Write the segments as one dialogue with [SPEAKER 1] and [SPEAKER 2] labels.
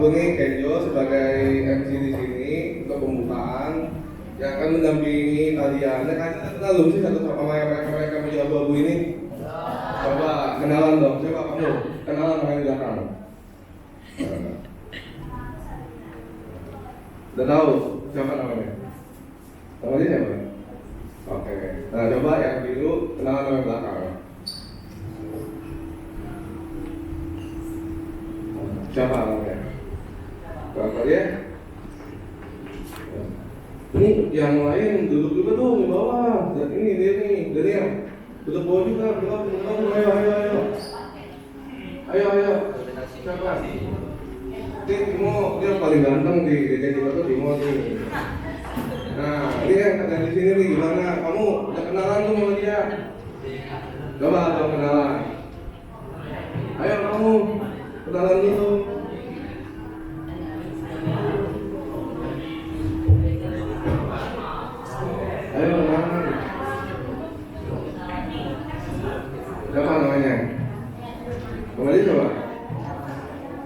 [SPEAKER 1] aku nih Kenjo sebagai MC di sini untuk pembukaan yang akan mendampingi kalian. Dan kalian kenal belum sih satu sama mereka meja abu-abu ini? Coba kenalan dong. Coba kamu kenalan sama yang di belakang. Udah tahu siapa namanya? Namanya siapa? Oke. Nah coba yang biru kenalan sama yang belakang. Siapa namanya? Bapak ya? Ini yang lain duduk juga tuh di bawah. Dan ini dia nih, Daniel. Duduk bawah juga, ayo. Siapa? Timo, dia paling ganteng di gereja kita tuh Timo nih. Nah, ini yang ada di sini nih gimana? Kamu udah kenalan tuh sama dia? Coba dong kenalan. Ayo kamu kenalan dulu. Ayo kenalan. Siapa namanya? Kembali coba.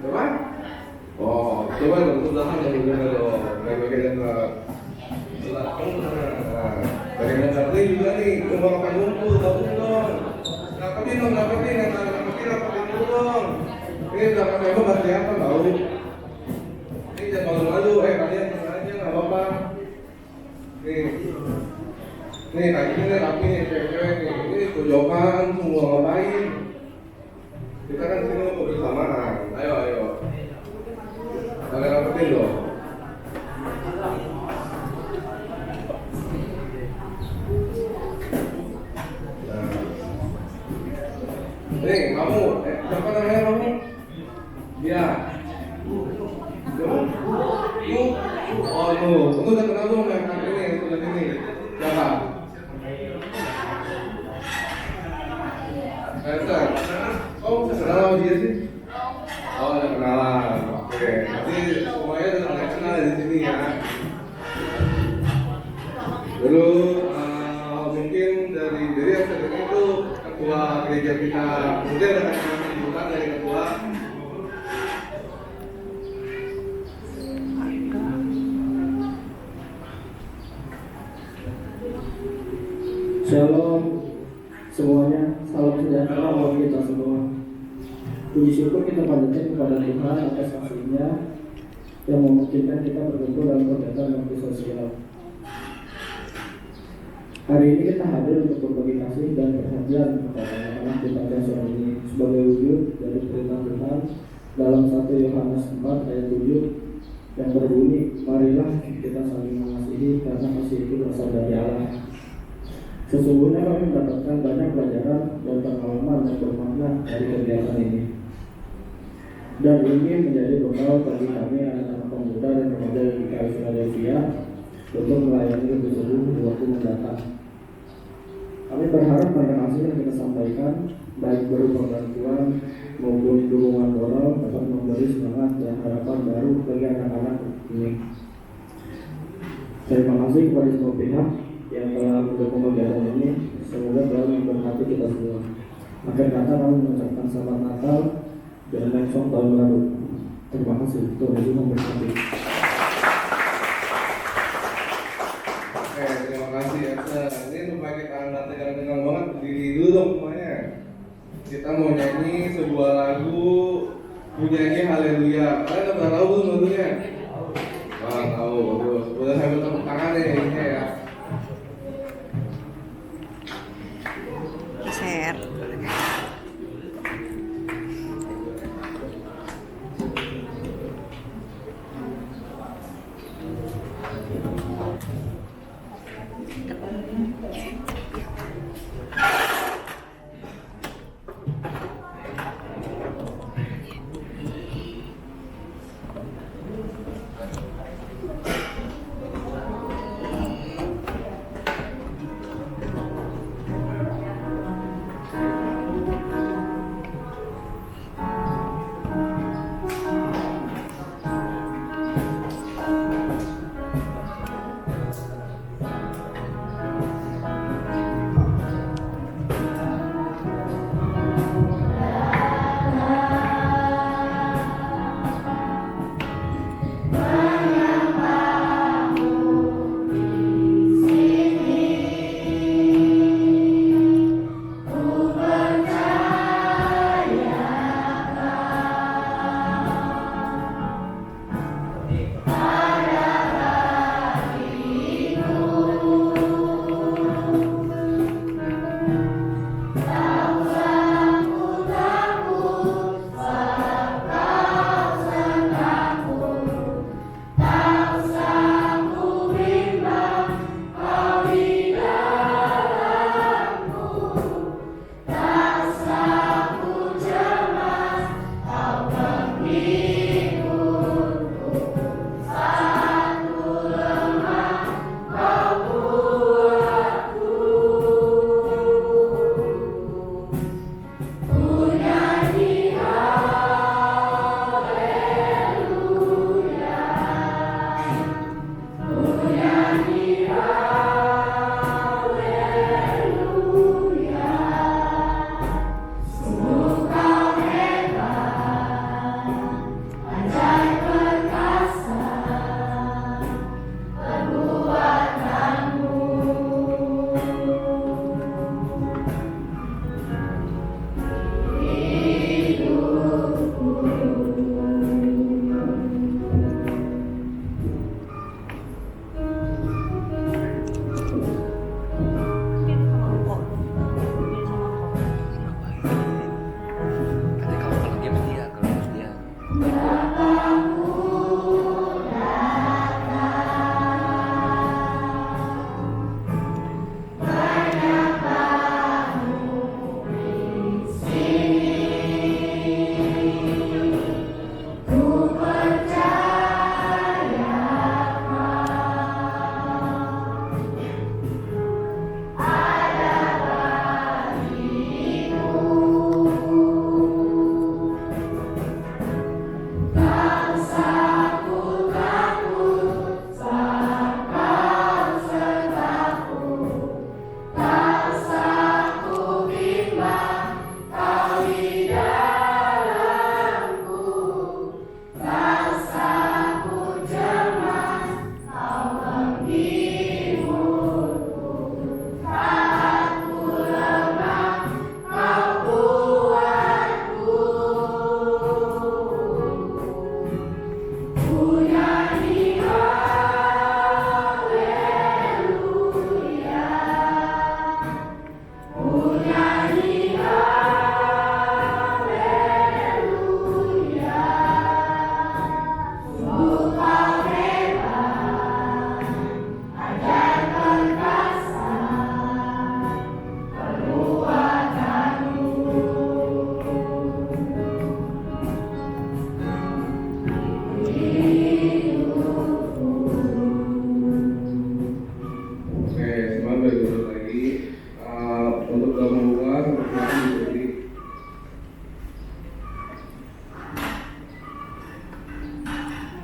[SPEAKER 1] Coba? Oh, coba dong sebelahan dong dong. Bagian sebelah kamu sana. Bagian satu juga nih, nomor 8 ngumpul, bagus dong. Rapetin dong, rapetin dulu dong. Ini belakang memang gak kelihatan tau. Ini jangan malu-malu, kalian tenang aja gak apa-apa. Nih kakinya rapi nih, cewek-cewek nih. Ini pojokan, semua ngapain. Kita kan sini mau bersamaan. Ayo. Kalian rapetin dong. Nih kamu, siapa namanya kamu? Ya. Oh tuh, kamu udah kenal belum yang ini, sebelah sini? Siapa? Esther. Oh, kenal sama dia sih? Oh, udah kenalan. Oke, nanti semuanya udah mulai kenal di sini ya. Dulu mungkin dari Esther itu ketua gereja kita. Mungkin ada kata-kata dari ketua.
[SPEAKER 2] Shalom semuanya, salam sejahtera bagi kita semua. Puji syukur kita panjatkan kepada Tuhan atas kasih-Nya yang memungkinkan kita berkumpul dalam kegiatan bakti sosial. Hari ini kita hadir untuk berbagi kasih dan perhatian kepada anak-anak di panti asuhan ini sebagai wujud dari perintah Tuhan dalam 1 Yohanes 4 ayat 7 yang berbunyi, marilah kita saling mengasihi karena kasih itu berasal dari Allah. Sesungguhnya kami mendapatkan banyak pelajaran dan pengalaman yang bermakna dari kegiatan ini. Dan ini menjadi bekal bagi kami anak-anak pemuda dan remaja di GKI Philadelphia untuk melayani lebih sungguh di waktu mendatang. Kami berharap banyak hasil yang kita sampaikan, baik berupa bantuan maupun dukungan moral, dapat memberi semangat dan harapan baru bagi anak-anak ini. Terima kasih kepada semua pihak yang telah mendukung kegiatan ini, semoga telah memberkati kita semua. Akhir kata kami mengucapkan selamat Natal dan Natal tahun baru. Terima kasih. Tuhan Yesus memberkati.
[SPEAKER 1] Oke, terima kasih Esther. Ini supaya kita tegang-tegang banget, berdiri dulu dong semuanya. Kita mau nyanyi sebuah lagu, nyanyi Haleluya. Kalian udah pernah tahu belum lagunya? Wah, tahu, bagus. Udah sambil tepuk tangan nih, ini ya.
[SPEAKER 3] Share.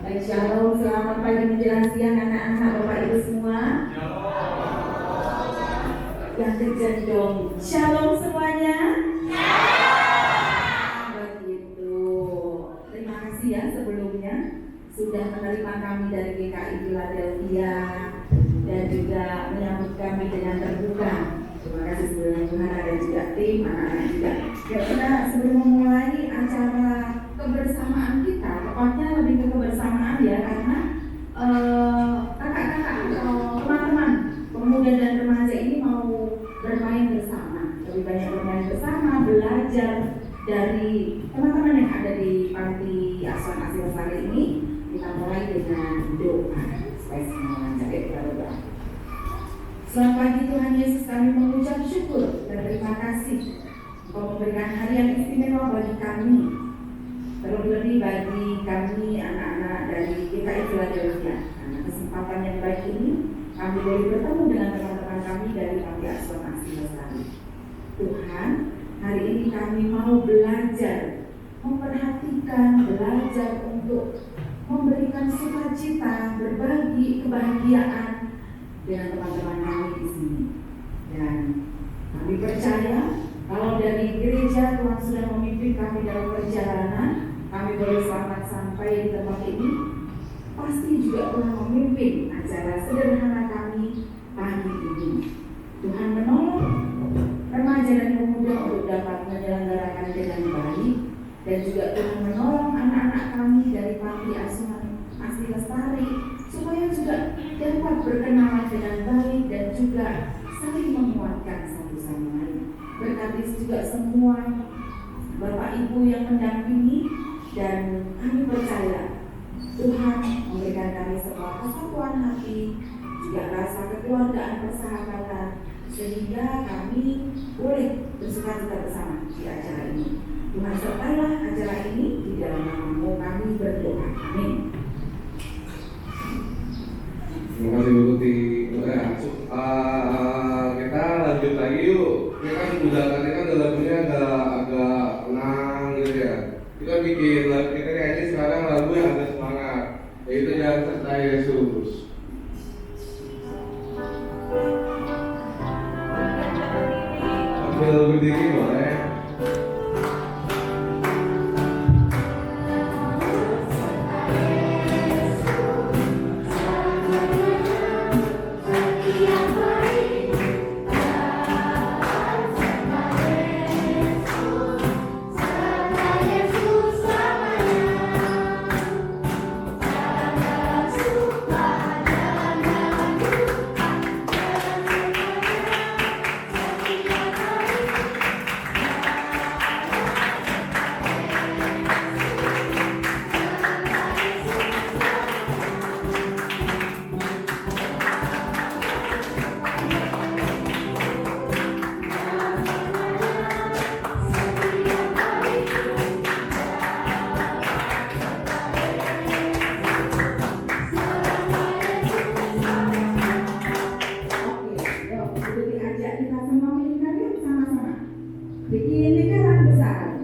[SPEAKER 3] Baik, shalom, selamat pagi menjelang siang anak-anak, Bapak Ibu semua. Yang kejam dong. Shalom semuanya. Begitu. Terima kasih ya sebelumnya sudah menerima kami dari GKI Philadelphia dan juga menyambut kami dengan terbuka. Terima kasih sebelumnya Tuhan dan juga tim anak-anak juga. Ya, kita sebelum memulai acara kebersamaan kita, tepatnya lebih ke kebersamaan ya, karena kakak-kakak teman-teman pemuda dan remaja ini mau bermain bersama, lebih banyak bermain bersama, belajar dari teman-teman yang ada di panti asuhan Asih Lestari ini. Kita mulai dengan doa supaya semua lancar. Kita berdoa. Selamat pagi Tuhan Yesus, kami mengucap syukur dan terima kasih Engkau memberikan hari yang istimewa bagi kami, terlebih bagi kami anak-anak dari GKI Philadelphia. Karena kesempatan yang baik ini kami boleh bertemu dengan teman-teman kami dari panti asuhan Asih Lestari. Tuhan, hari ini kami mau belajar, memperhatikan, belajar untuk memberikan sukacita, berbagi kebahagiaan dengan teman-teman kami di sini. Dan kami percaya kalau dari gereja Tuhan sudah memimpin kami dalam perjalanan, kami boleh selamat sampai di tempat ini. Pasti juga Tuhan memimpin acara sederhana kami pagi ini. Tuhan menolong remaja dan pemuda untuk dapat menyelenggarakan dengan baik, dan juga Tuhan menolong anak-anak kami dari panti asuhan Asih Lestari supaya juga dapat berkenalan dengan baik dan juga saling menguatkan satu sama lain. Berkati juga semua Bapak Ibu yang mendampingi, dan kami percaya Tuhan memberikan kami semua kesatuan hati, juga rasa kekeluargaan persahabatan, sehingga kami boleh bersukacita bersama di acara ini. Tuhan sertailah acara ini, di dalam nama-Mu kami berdoa. Amin.
[SPEAKER 1] Terima kasih Bu Tuti. Kita lanjut lagi yuk. Ini kan udah tadi kan lagunya agak tenang gitu ya. Kita bikin lagu kita kayaknya sekarang lagu yang agak semangat, yaitu Jangan Sertai Yesus. Ambil berdiri boleh.
[SPEAKER 3] Bikin lingkaran besar.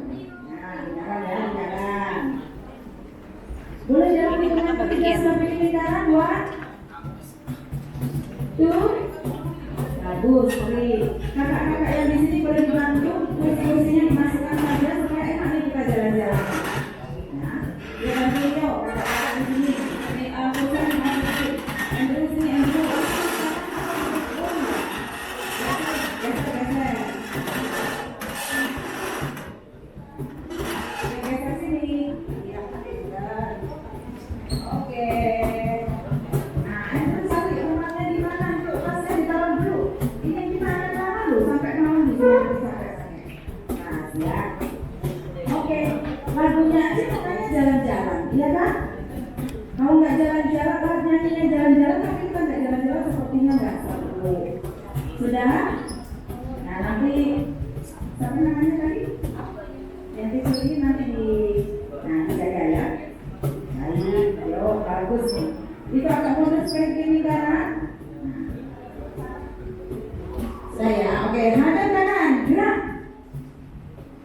[SPEAKER 3] Nah, lingkaran ya, lingkaran. Boleh dalam hitungan ketiga sudah bikin lingkaran, buat. Tuh, bagus. Kakak-kakak yang di sini boleh dibantu kursi-kursinya dimasukkan saja supaya enak nih kita jalan-jalan. Nah, ya bantu yuk kakak-kakak di sini. Ini kursinya dimasukin. Andrew sini, Andrew. Lagunya aja katanya jalan-jalan, iya kan? Kalau nggak jalan-jalan, nyanyinya jalan-jalan, tapi kita nggak jalan-jalan sepertinya nggak seru. Sudah? Nah nanti, siapa namanya tadi? Yang disuruh nanti dijaga ya. Baik, yo bagus nih. Itu agak mundur seperti ini kan? Saya, oke, hadap kanan, gerak.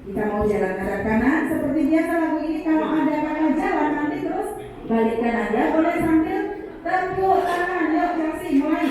[SPEAKER 3] Kita mau jalan hadap kanan seperti biasa lagu ini. Kalau ada kata jalan nanti terus balikan aja, boleh sambil tepuk tangan. Yuk kasih mulai.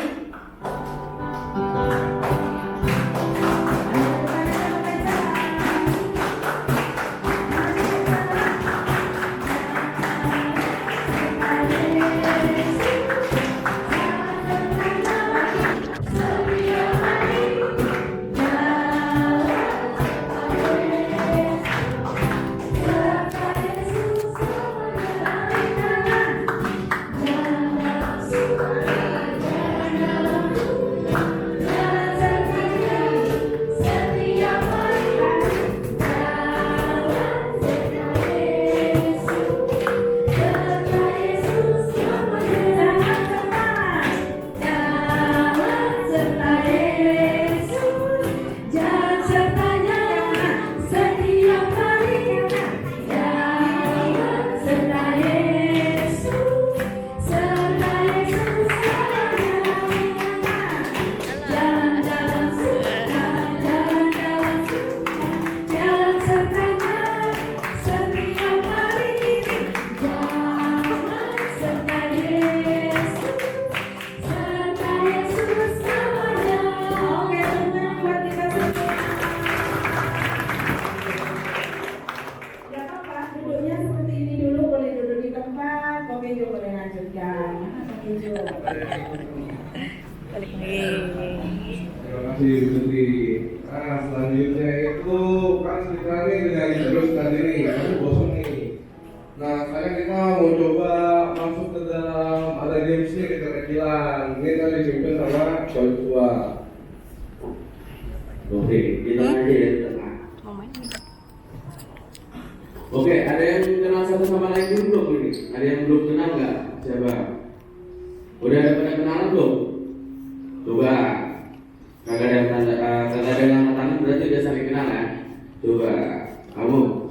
[SPEAKER 1] Terima kasih Putri. Nah selanjutnya itu kan ceritanya dari terus tadi nih, aku bosan nih. Nah sekarang kita mau coba masuk ke dalam ada games nih kecil-kecilan. Ini tadi dipimpin sama Joshua. Oke, kita aja ya di tengah. Oke, ada yang kenal satu sama lain dulu belum ini? Ada yang belum kenal nggak? Siapa? Udah ada pada kenalan belum? Coba. Kagak ada yang tangan berarti udah saling kenal ya. Coba kamu.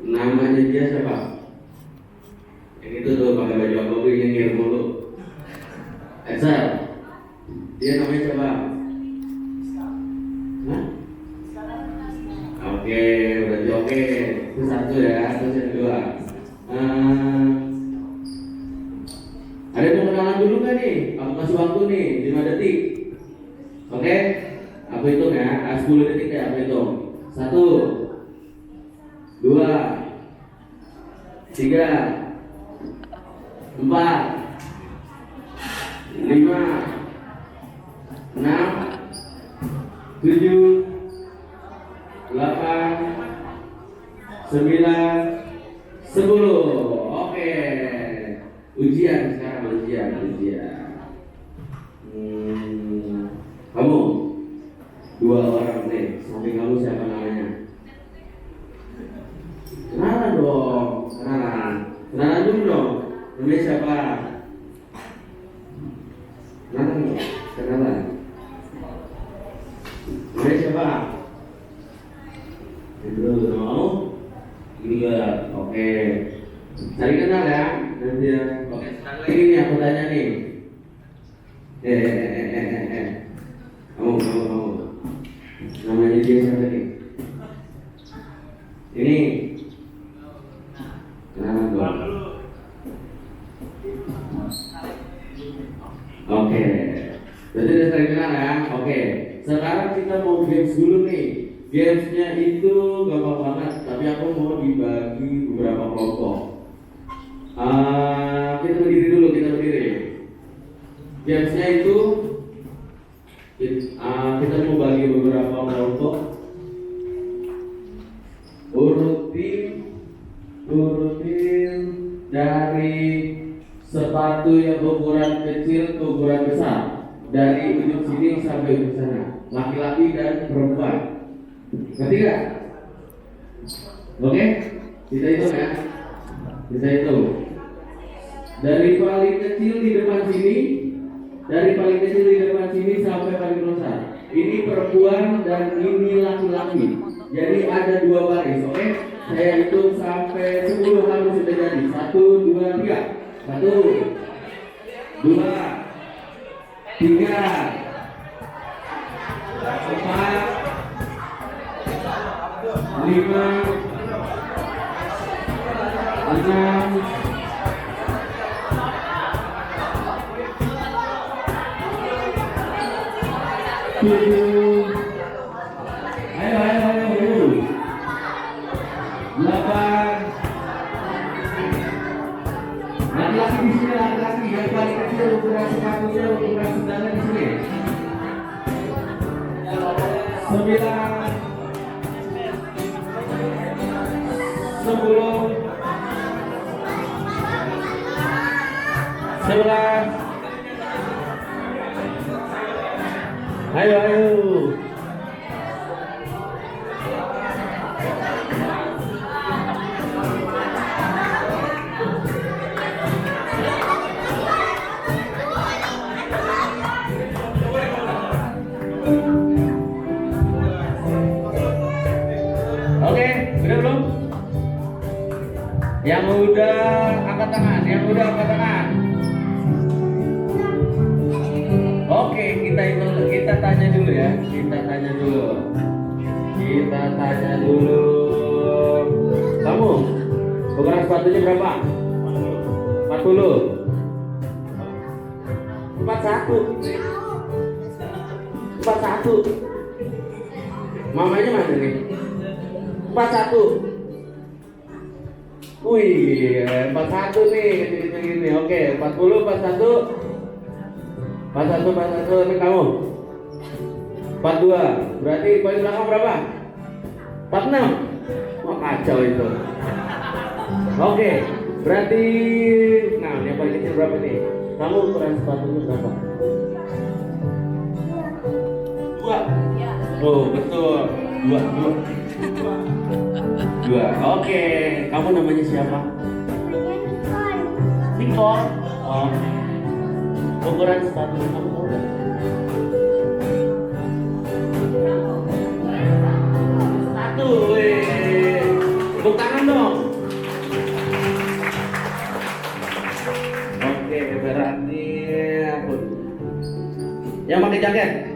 [SPEAKER 1] Namanya dia siapa? Yang itu tuh pakai baju apa nyengir mulu. Excel. Dia namanya siapa? Hah? Oke, berarti oke. Itu satu ya, terus yang kedua. Ada yang mau kenalan dulu kan nih? Aku kasih waktu nih, 5 detik. Oke? Aku hitung ya, 10 detik ya aku hitung. 1 2 3 4 5 6 7 8 9 10. Oke. Ujian sekarang ujian. Kamu 2 orang nih, samping kamu siapa namanya? Kenalan dong, kenalan dulu dong. Namanya siapa? Kenalan. Namanya siapa? Itu mau? Iya, oke. Cari kenal ya, nanti ya. Oke, sekarang lagi nih aku tanya nih. Kamu. Namanya dia siapa nih? Ini. Kenalan dong. Oke. Berarti udah sering kenal ya? Oke. Sekarang kita mau games dulu nih. Gamesnya itu gampang banget, tapi aku mau dibagi beberapa kelompok. Kita berdiri. Gamesnya itu kita mau bagi beberapa kelompok. Urutin dari sepatu yang ukuran kecil ke ukuran besar, dari ujung sini sampai ujung sana, laki-laki dan perempuan. Ngerti gak? Oke? Kita hitung ya. Dari paling kecil di depan sini sampai paling besar. Ini perempuan dan ini laki-laki. Jadi ada 2 baris, oke? Saya hitung sampai 10 harus sudah jadi. 1, 2, 3. 1 2 3 4 5 6
[SPEAKER 4] 7. Ayo. 8. Laki-laki di sini, laki-laki yang paling kecil ukuran sepatunya, ukuran sendalnya di sini. 9. 10. 11. Ayo. Oke, udah belum? Yang udah angkat tangan, Oke, kita tanya dulu ya. Kita tanya dulu. Kamu ukuran sepatunya berapa? 40. 41. Mamanya mana nih? 41. Wih, 41 nih, kecil-kecil gini. Oke, 40, 41. 41, ini kamu 42. Berarti paling belakang berapa? 46. Wah, kacau itu. Oke, berarti nah, yang paling kecil berapa nih? Kamu ukuran sepatunya berapa? 2. Oh, betul. 2. Oke, kamu namanya siapa? Nicole. Oh. Ukuran sepatu kamu berapa? 1. Wih. Tepuk tangan dong. Oke, berarti yang pakai jaket.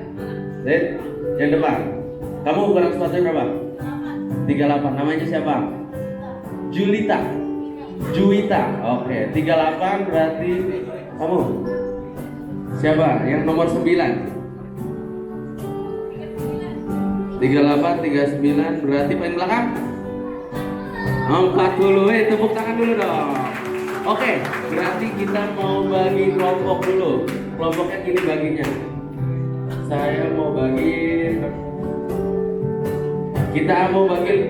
[SPEAKER 4] Yang depan. Kamu ukuran sepatunya berapa? 38. Namanya siapa? Juwita. Oke, 38 berarti kamu siapa? Yang nomor 9. 38, 39 berarti paling belakang 40. Tepuk tangan dulu dong. Oke, berarti kita mau bagi kelompok dulu. Kelompoknya gini baginya. Saya mau bagi, kita mau bagi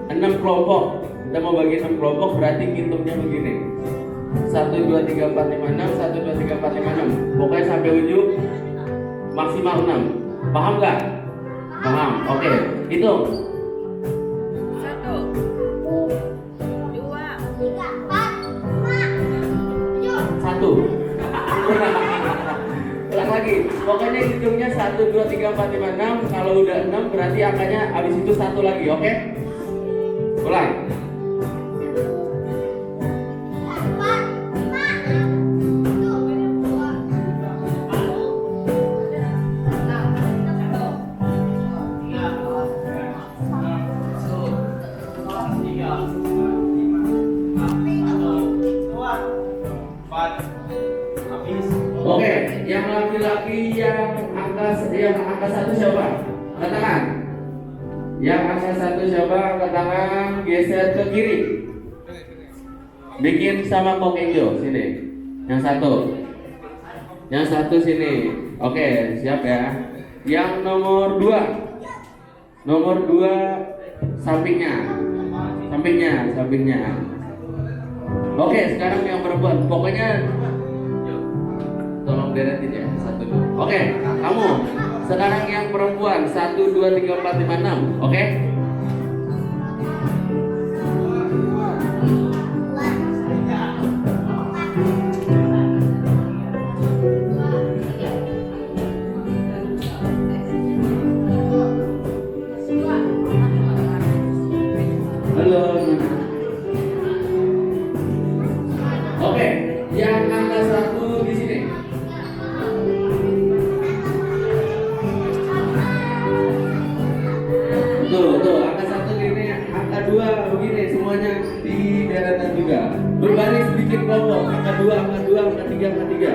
[SPEAKER 4] 6 kelompok. Kita mau bagi 6 kelompok, berarti hitungnya begini. 1, 2, 3, 4, 5, 6. 1, 2, 3, 4, 5, 6. Pokoknya sampai ujung maksimal 6. Paham nggak? Paham. Oke, hitung.
[SPEAKER 5] 1, 2, 3, 4, 5,
[SPEAKER 4] 1. Ulang lagi. Pokoknya hitungnya 1, 2, 3, 4, 5, 6. Kalau udah 6 berarti angkanya habis itu 1 lagi, oke? Ulang.
[SPEAKER 1] 4. Habis.
[SPEAKER 4] Oke, yang laki-laki yang angka 1 siapa? Angkat tangan. Yang angka 1 siapa? Angkat tangan, geser ke kiri. Bikin sama Kok Enjo sini. Yang 1. Yang 1 sini. Oke, siap ya. Yang nomor 2. Nomor 2 sampingnya. Oke, sekarang yang perempuan. Pokoknya tolong deretin ya, 1, 2. Oke, kamu sekarang yang perempuan 1, 2, 3, 4, 5, 6. Oke? Halo. Oke, yang angka 1 di sini. Tuh, angka 1 gini, angka 2 begini, semuanya di deretan juga. Berbaris bikin kelompok, angka 2, angka 2, angka 3, angka 3.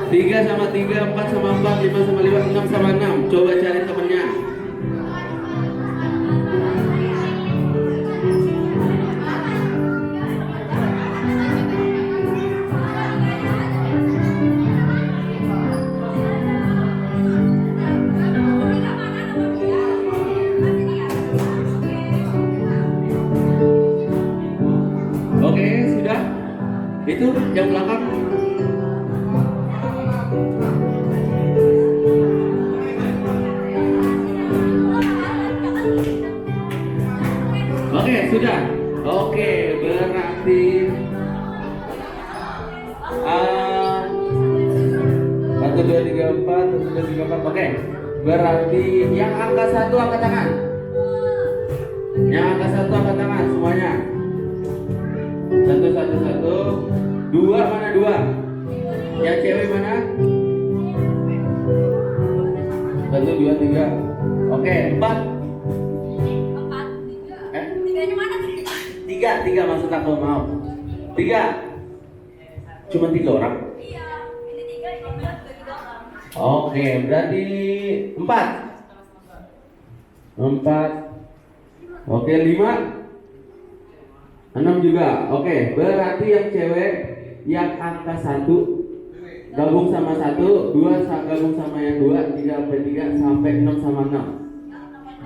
[SPEAKER 4] 3 3 sama 3, 4 sama 4, 5 sama 5, 6 sama 6. Coba cari temennya. Oke, sudah. Itu yang belakang. Oke, sudah. Oke, berarti 1, 2, 3, 4, 1, 2, 3, 4. Oke, berarti yang angka 1 angkat tangan. Yang angka 1 angkat tangan semuanya. 1, 1, 1. 2 mana 2? Yang cewek mana? 1, 2, 3. Oke, 4.
[SPEAKER 5] Tiganya mana?
[SPEAKER 4] 3 maksud aku, maaf. 3. Cuma 3 orang.
[SPEAKER 5] Iya, ini 3, ini 4, juga 3 orang.
[SPEAKER 4] Oke, berarti 4. 4. Oke, 5. 6 juga. Oke, berarti yang cewek yang angka 1 gabung sama 1, 2 gabung sama yang 2, 3 sampai 3 sampai 6 sama 6.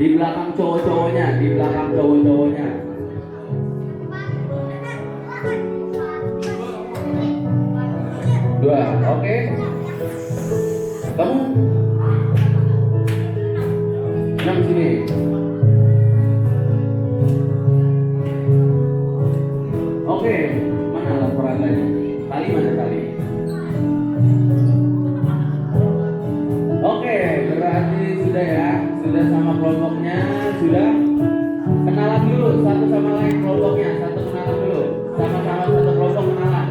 [SPEAKER 4] Di belakang cowok-cowoknya, di belakang cowok-cowoknya. 2, oke. Kamu 6 sini. Oke, mana alat peraganya? Tali mana tali? Oke, berarti sudah ya, sudah sama kelompoknya, sudah. Kenalan dulu satu sama lain kelompoknya, satu kenalan dulu, sama-sama satu kelompok kenalan.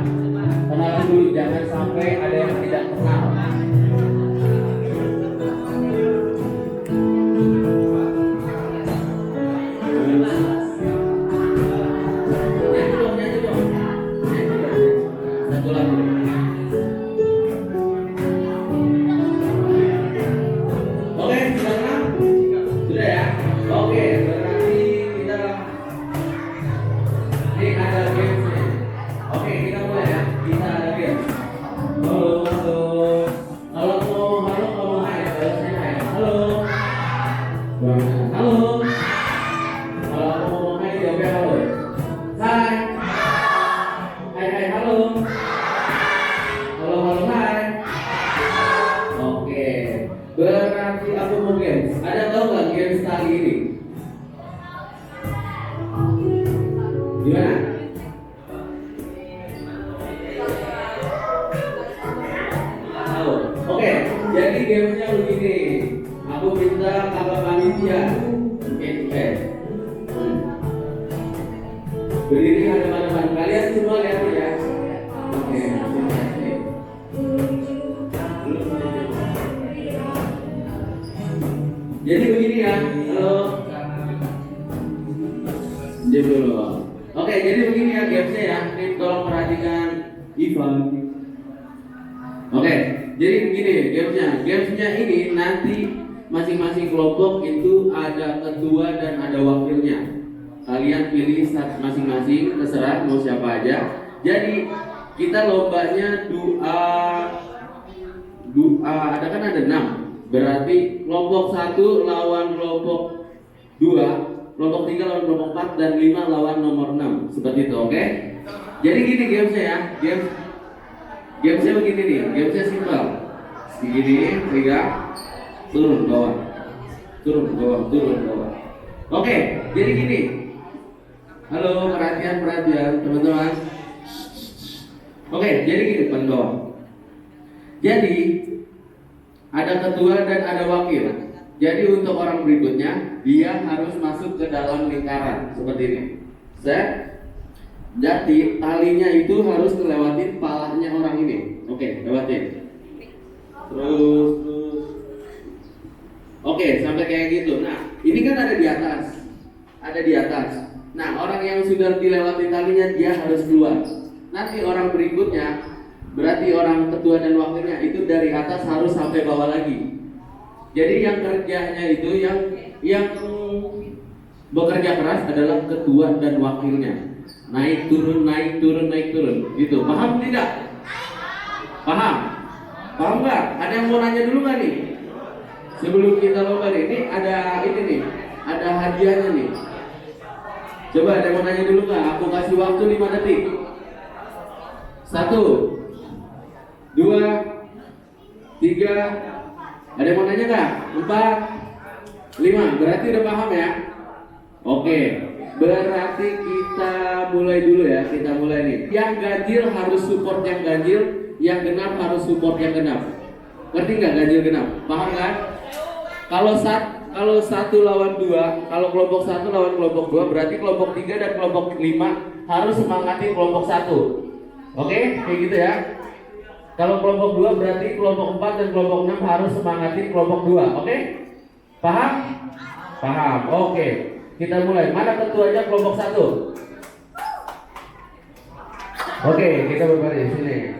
[SPEAKER 4] Kenalan dulu, jangan sampai ada yang tidak kenal. Nyanyi dong. Satu lagu. Oke, sudah kenal? Sudah ya? Oke, berarti kita ini ada games-nya. Oke, kita mulai ya. Kita ada games. Halo, halo. Kalau mau halo, ngomong hai. Kalau saya hai. Halo. Halo. Kalau mau ngomong hai, jawabnya halo. Hai. Hai, hai, halo. Halo, halo, hai. Oke. Berarti aku mau games. Ada tahu nggak games kali ini? Gimana? Tahu. Oke. Jadi gamesnya begini. Aku minta kakak panitia. Oke. Berdiri hadapan-hadapan. Kalian semua lihat ya. Oke. Jadi begini ya, halo. Diam dulu. Oke, jadi begini ya gamesnya ya. Ini tolong perhatikan Ivan. Oke, jadi begini gamesnya. Gamesnya ini nanti masing-masing kelompok itu ada ketua dan ada wakilnya. Kalian pilih masing-masing, terserah mau siapa aja. Jadi kita lombanya doa ada kan ada 6. Berarti kelompok 1 lawan kelompok 2, kelompok 3 lawan kelompok 4, dan 5 lawan nomor 6. Seperti itu, oke? Jadi gini gamesnya ya. Gamesnya begini nih, gamesnya simpel. Begini, pegang, turun bawah, turun bawah, turun bawah. Oke, jadi gini. Halo, perhatian teman-teman. Oke, jadi gini depan bawah. Jadi ada ketua dan ada wakil. Jadi untuk orang berikutnya dia harus masuk ke dalam lingkaran seperti ini. Set. Jadi talinya itu harus ngelewatin palanya orang ini. Oke, lewatin. Terus. Oke, sampai kayak gitu. Nah, ini kan ada di atas. Ada di atas. Nah, orang yang sudah dilewati talinya dia harus keluar. Nanti orang berikutnya berarti orang ketua dan wakilnya itu dari atas harus sampai bawah lagi. Jadi yang kerjanya itu yang bekerja keras adalah ketua dan wakilnya. Naik turun, naik turun, naik turun. Gitu. Paham tidak? Paham? Paham nggak? Ada yang mau nanya dulu nggak nih? Sebelum kita lomba nih, ini ada ini nih, ada hadiahnya nih. Coba ada yang mau nanya dulu nggak? Aku kasih waktu 5 detik. 1, 2, 3. Ada yang mau nanya nggak? 4, 5. Berarti udah paham ya? Oke. Berarti kita mulai dulu ya. Kita mulai nih. Yang ganjil harus support yang ganjil, yang genap harus support yang genap. Ngerti nggak ganjil genap? Paham nggak? Kalau 1 lawan 2, kalau kelompok 1 lawan kelompok 2, berarti kelompok 3 dan kelompok 5 harus semangatin kelompok 1. Oke, kayak gitu ya. Kalau kelompok 2 berarti kelompok 4 dan kelompok 6 harus semangatin kelompok 2. Oke? Paham? Paham. Oke. Kita mulai. Mana ketuanya kelompok 1? Oke, kita berbaris sini.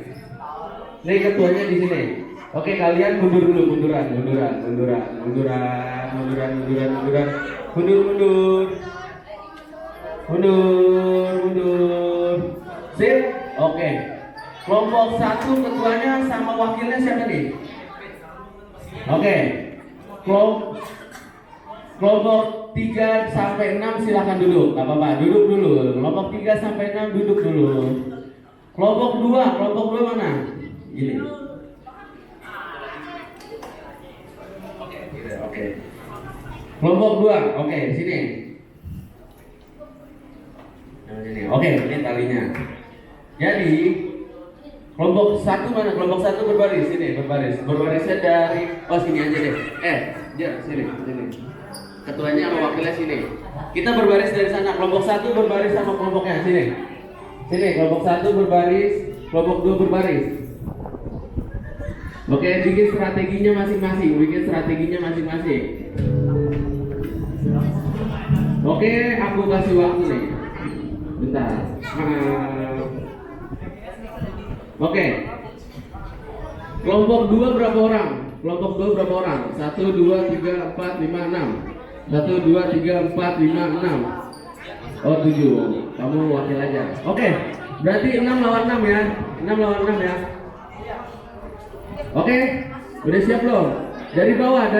[SPEAKER 4] Ini ketuanya di sini. Oke, kalian mundur dulu, mundur. Sip. Oke. Kelompok 1 ketuanya sama wakilnya siapa nih? Oke. Kelompok 3 sampai 6 silahkan duduk. Gak apa-apa, duduk dulu. Kelompok 3 sampai 6 duduk dulu. Kelompok 2 mana? Gini. Oke. Kelompok 2, oke, di sini. Oke, ini talinya. Jadi kelompok 1 mana? Kelompok 1 berbaris, sini berbaris. Berbarisnya dari sini aja deh. Sini. Ketuanya sama wakilnya sini. Kita berbaris dari sana. Kelompok 1 berbaris sama kelompoknya sini. Sini, kelompok 1 berbaris, kelompok 2 berbaris. Oke, bikin strateginya masing-masing. Oke, aku kasih waktu nih. Bentar. Oke. Kelompok 2 berapa orang? 1, 2, 3, 4, 5, 6. 1, 2, 3, 4, 5, 6. Oh 7. Kamu wakil aja. Oke. Berarti 6 lawan 6 ya. 6 lawan 6 ya. Oke. Udah siap belum? Dari bawah.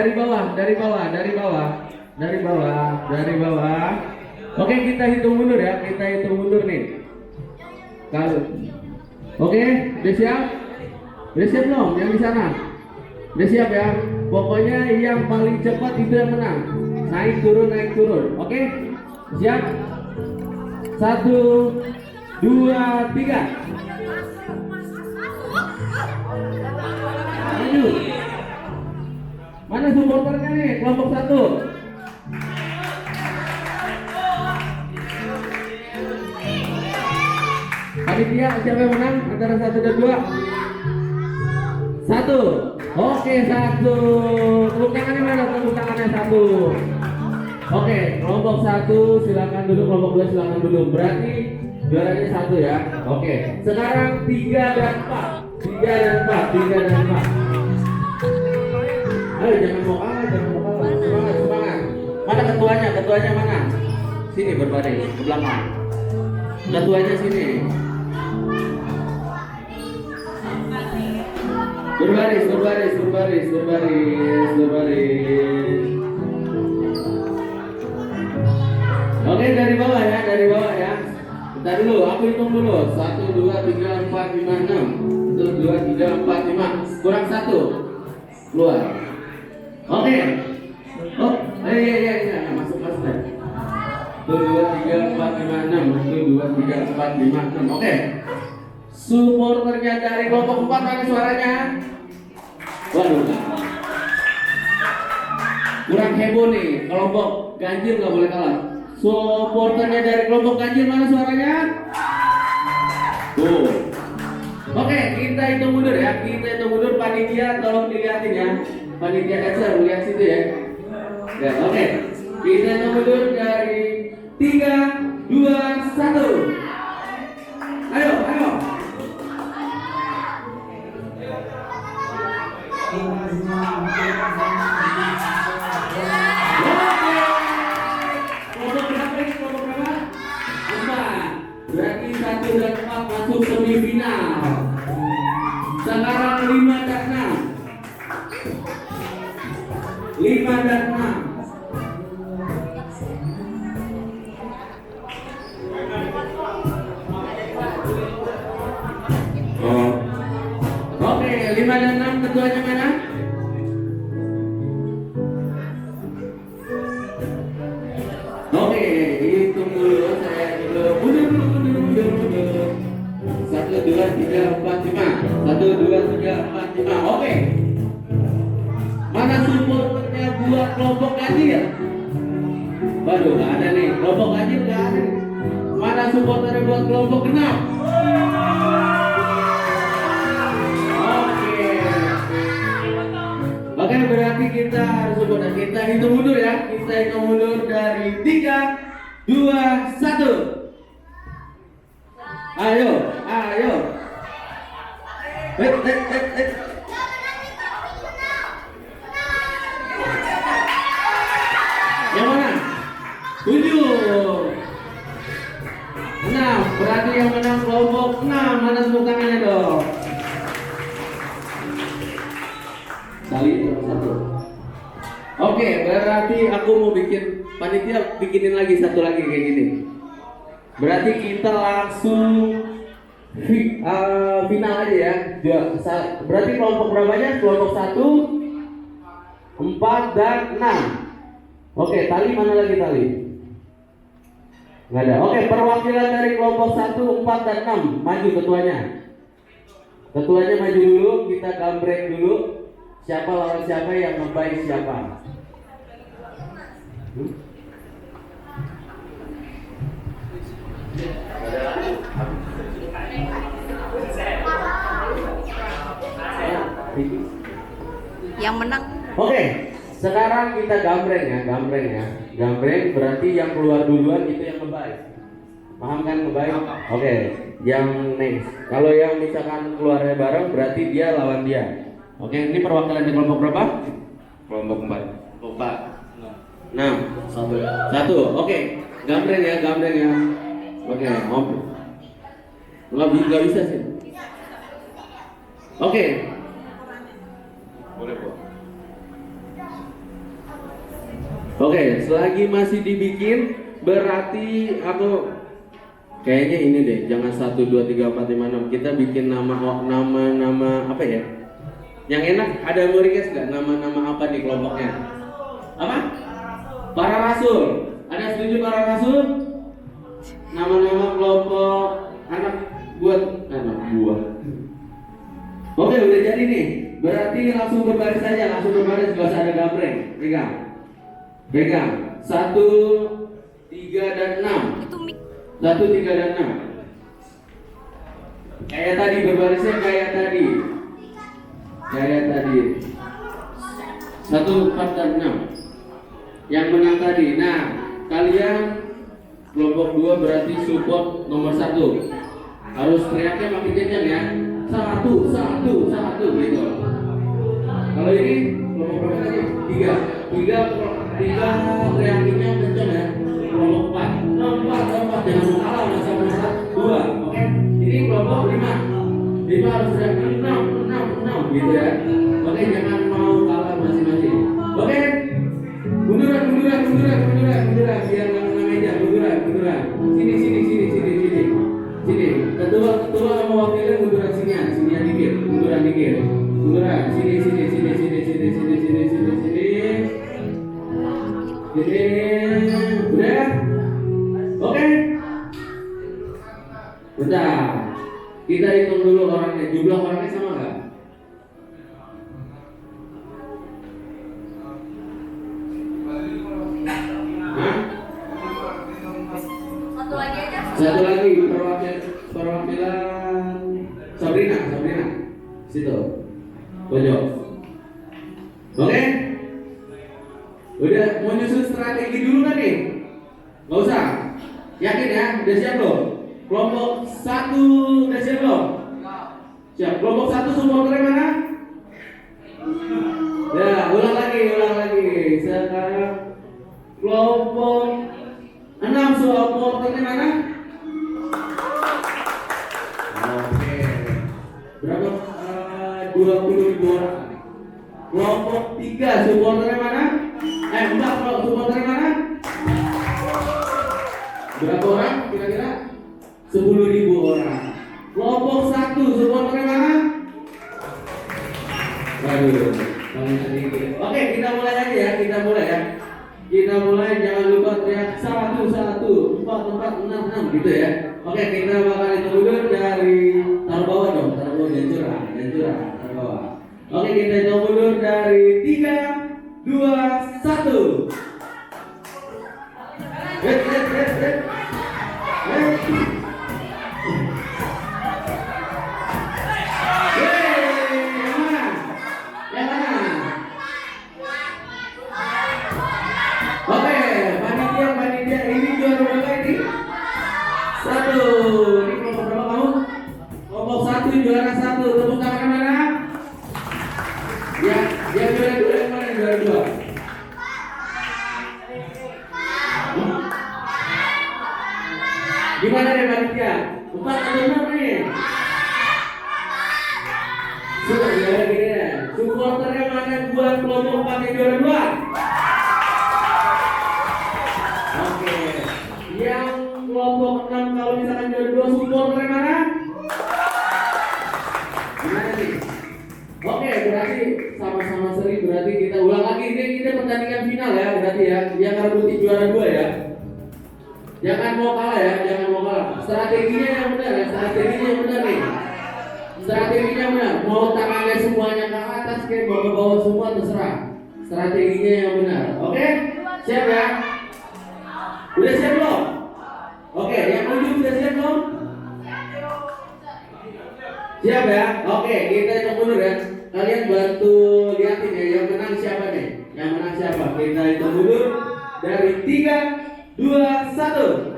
[SPEAKER 4] Oke, kita hitung mundur ya. Nih. Kalau oke, udah siap? Udah siap belum? Yang di sana? Udah siap ya? Pokoknya yang paling cepat itu yang menang. Naik turun. Oke? Siap? 1, 2, 3. Maju. Mana supporternya nih? Kelompok 1. Panitia siapa yang menang antara 1 dan 2? 1. Oke, 1. Tepuk tangannya mana? Tepuk tangannya 1. Oke, kelompok 1 silakan duduk, kelompok 2 silakan duduk. Berarti juaranya 1 ya. Oke. Sekarang 3 dan 4. Ayo jangan mau kalah. Semangat. Mana ketuanya? Ketuanya mana? Sini berbaris ke belakang. Ketuanya sini. Berbaris. Oke, dari bawah ya. Bentar dulu, aku hitung dulu. 1, 2, 3, 4, 5, 6. 1, 2, 3, 4, 5. Kurang 1. Keluar. Oke. Oh, iya. Masuk. 1, 2, 3, 4, 5, 6. 1, 2, 3, 4, 5, 6. Oke. Supporternya dari kelompok 4 mana suaranya? Waduh. Kurang heboh nih. Kelompok ganjil nggak boleh kalah. Supporternya dari kelompok ganjil mana suaranya? Tuh. Oke, kita hitung mundur ya. Panitia tolong dilihatin ya. Panitia dancer lihat situ ya. Ya, oke. Kita hitung mundur dari 3, 2, 1. Ayo. Berarti 1 dan 4 masuk semifinal. Sekarang 5 dan 6. 5 dan 6. Oh. Oke, 5 dan 6 ketuanya mana? Oke, hitung dulu, saya dulu. Mundur. 1, 2, 3, 4, 5. 1, 2, 3, 4, 5. Oke. Mana supporternya buat kelompok ganjil? Waduh, nggak ada nih. Kelompok ganjil nggak ada nih. Mana supporternya buat kelompok genap? Oke, berarti kita harus support. Kita hitung mundur ya. Kita hitung mundur dari 3, 2, 1. Ayo. Yang mana? 7. 6. Berarti yang menang kelompok 6. Mana tepuk tangannya dong? Kali 1. Oke, berarti aku mau bikin panitia bikinin lagi satu lagi kayak gini. Berarti kita langsung final aja ya. Berarti kelompok berapanya? Kelompok 1, 4 dan 6. Oke, tali mana lagi tali? Nggak ada. Oke, perwakilan dari kelompok 1, 4 dan 6 maju ketuanya. Ketuanya maju dulu, kita gambreng dulu. Siapa lawan siapa, yang ngebaik siapa?
[SPEAKER 5] Yang menang.
[SPEAKER 4] Oke, sekarang kita gambreng ya. Gambreng berarti yang keluar duluan itu yang ngebaik. Paham kan ngebaik? Oke, yang next. Kalau yang misalkan keluarnya bareng berarti dia lawan dia. Oke, ini perwakilan di kelompok berapa?
[SPEAKER 1] Kelompok 4.
[SPEAKER 4] 6. 1. Oke, gambreng ya. Oke, nggak bisa sih. Oke.
[SPEAKER 1] Boleh, Bu.
[SPEAKER 4] Oke, selagi masih dibikin berarti aku kayaknya ini deh, jangan 1, 2, 3, 4, 5, 6. Kita bikin nama apa ya? Yang enak, ada mau request nggak nama-nama apa nih kelompoknya? Apa? Para Rasul. Ada setuju para Rasul? Nama-nama kelompok anak buah. Oke, udah jadi nih. Berarti langsung berbaris saja, nggak usah ada gambreng. Pegang. 1, 3 dan 6.
[SPEAKER 5] Itu mic.
[SPEAKER 4] 1, 3 dan 6. Kayak tadi, berbarisnya kayak tadi. 1, 4 dan 6. Yang menang tadi. Nah, kalian kelompok 2 berarti support nomor 1. Harus teriaknya makin kencang ya. 1 gitu. Kalau ini kelompok berapa tadi? 3 teriaknya kencang ya. Kelompok 4 jangan salah, sama 2. Oke. Ini kelompok 5 harus teriak 6 gitu ya. Oke, jangan mau kalah masing-masing. Oke. Munduran biar nggak kena meja. Munduran. Sini. Ketua sama wakilnya munduran sini dikit. Munduran. Sini. Udah? Oke. Bentar. Kita hitung dulu orangnya. Jumlah orangnya sama nggak? Satu lagi perwakilan Sabrina. Situ. Pojok. Oke? Udah mau nyusun strategi dulu kan nih? Nggak usah. Yakin ya? Udah siap belum? Kelompok 1 udah siap belum? Siap. Kelompok 1 supporternya mana? Ya, ulang lagi. Sekarang kelompok 6 supporternya mana? berapa? 20.000 orang. Kelompok 3 supporternya mana? 4 supporternya mana? Berapa orang kira-kira? 10.000 orang. Kelompok 1 supporternya mana? Waduh, paling sedikit. Oke, kita mulai aja ya. Kita mulai, jangan lupa teriak 1, 1, 4, 4, 6, 6 gitu ya. Oke, kita bakal hitung mundur dari taruh bawah dong, taruh bawah dan curang, taruh bawah. Oke, kita hitung mundur dari 3, 2, 1. Panitia ini juara berapa ini? 1. Ini kelompok berapa kamu? Kelompok 1 juara 1. Tepuk tangan mana? Ya, yang juara 2 yang mana? Juara 2. Gimana deh panitia? 4 atau 6 nih? Sudah juara gini ya. Supporternya mana buat kelompok 4 yang juara 2? Yang kelompok 6 kalau misalkan juara 2 supporternya mana? Gimana nih? Oke, berarti sama-sama seri, berarti kita ulang lagi. Ini kita pertandingan final ya, berarti ya. Yang rebutin juara 2 ya. Jangan mau kalah ya, jangan mau kalah. Strateginya yang benar ya, strateginya yang benar nih. Strateginya benar. Mau tangannya semuanya ke atas, kayak mau ke bawah semua terserah. Strateginya yang benar. Oke? Siap ya? Udah siap belum? Oke, yang ujung udah siap belum? Siap ya? Oke, kita hitung mundur ya. Kalian bantu liatin ya, yang menang siapa nih? Yang menang siapa? Kita hitung mundur dari 3, 2, 1.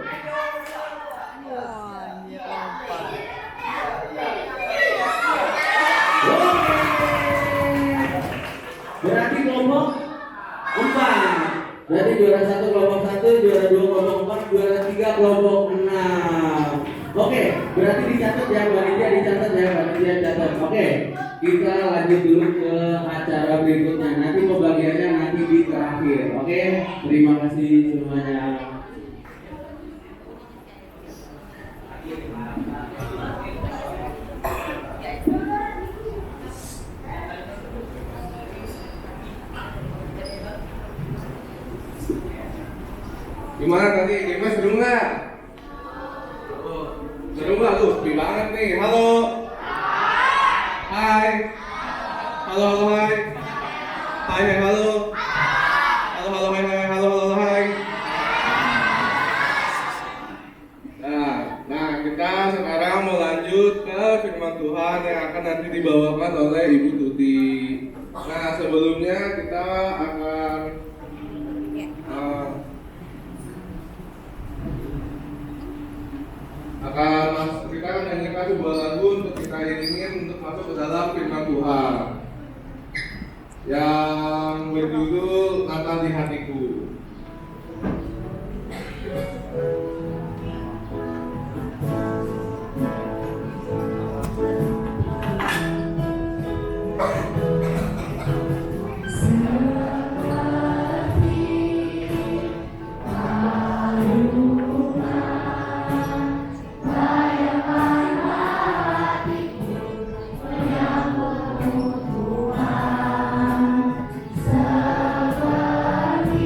[SPEAKER 4] Berarti kelompok 4. Berarti juara 1 kelompok 1, juara 2 kelompok 4, juara 3 kelompok 6. Oke, berarti dicatat ya, panitia dicatat ya, panitia catat. Oke, kita lanjut dulu ke acara berikutnya. Nanti pembagiannya nanti di terakhir. Oke, terima kasih semuanya.
[SPEAKER 1] Gimana tadi? Game seru nggak? Seru nggak tuh? Sepi banget nih. Halo. Hai. Halo, hai. Hai, halo. Halo, hai. Hai. Nah, kita sekarang mau lanjut ke firman Tuhan yang akan nanti dibawakan oleh Ibu Tuti. Nah, sebelumnya kita akan kita akan menyanyikan sebuah lagu untuk kita iringin untuk masuk ke dalam firman Tuhan yang berjudul Natal di Hatiku.
[SPEAKER 6] Seperti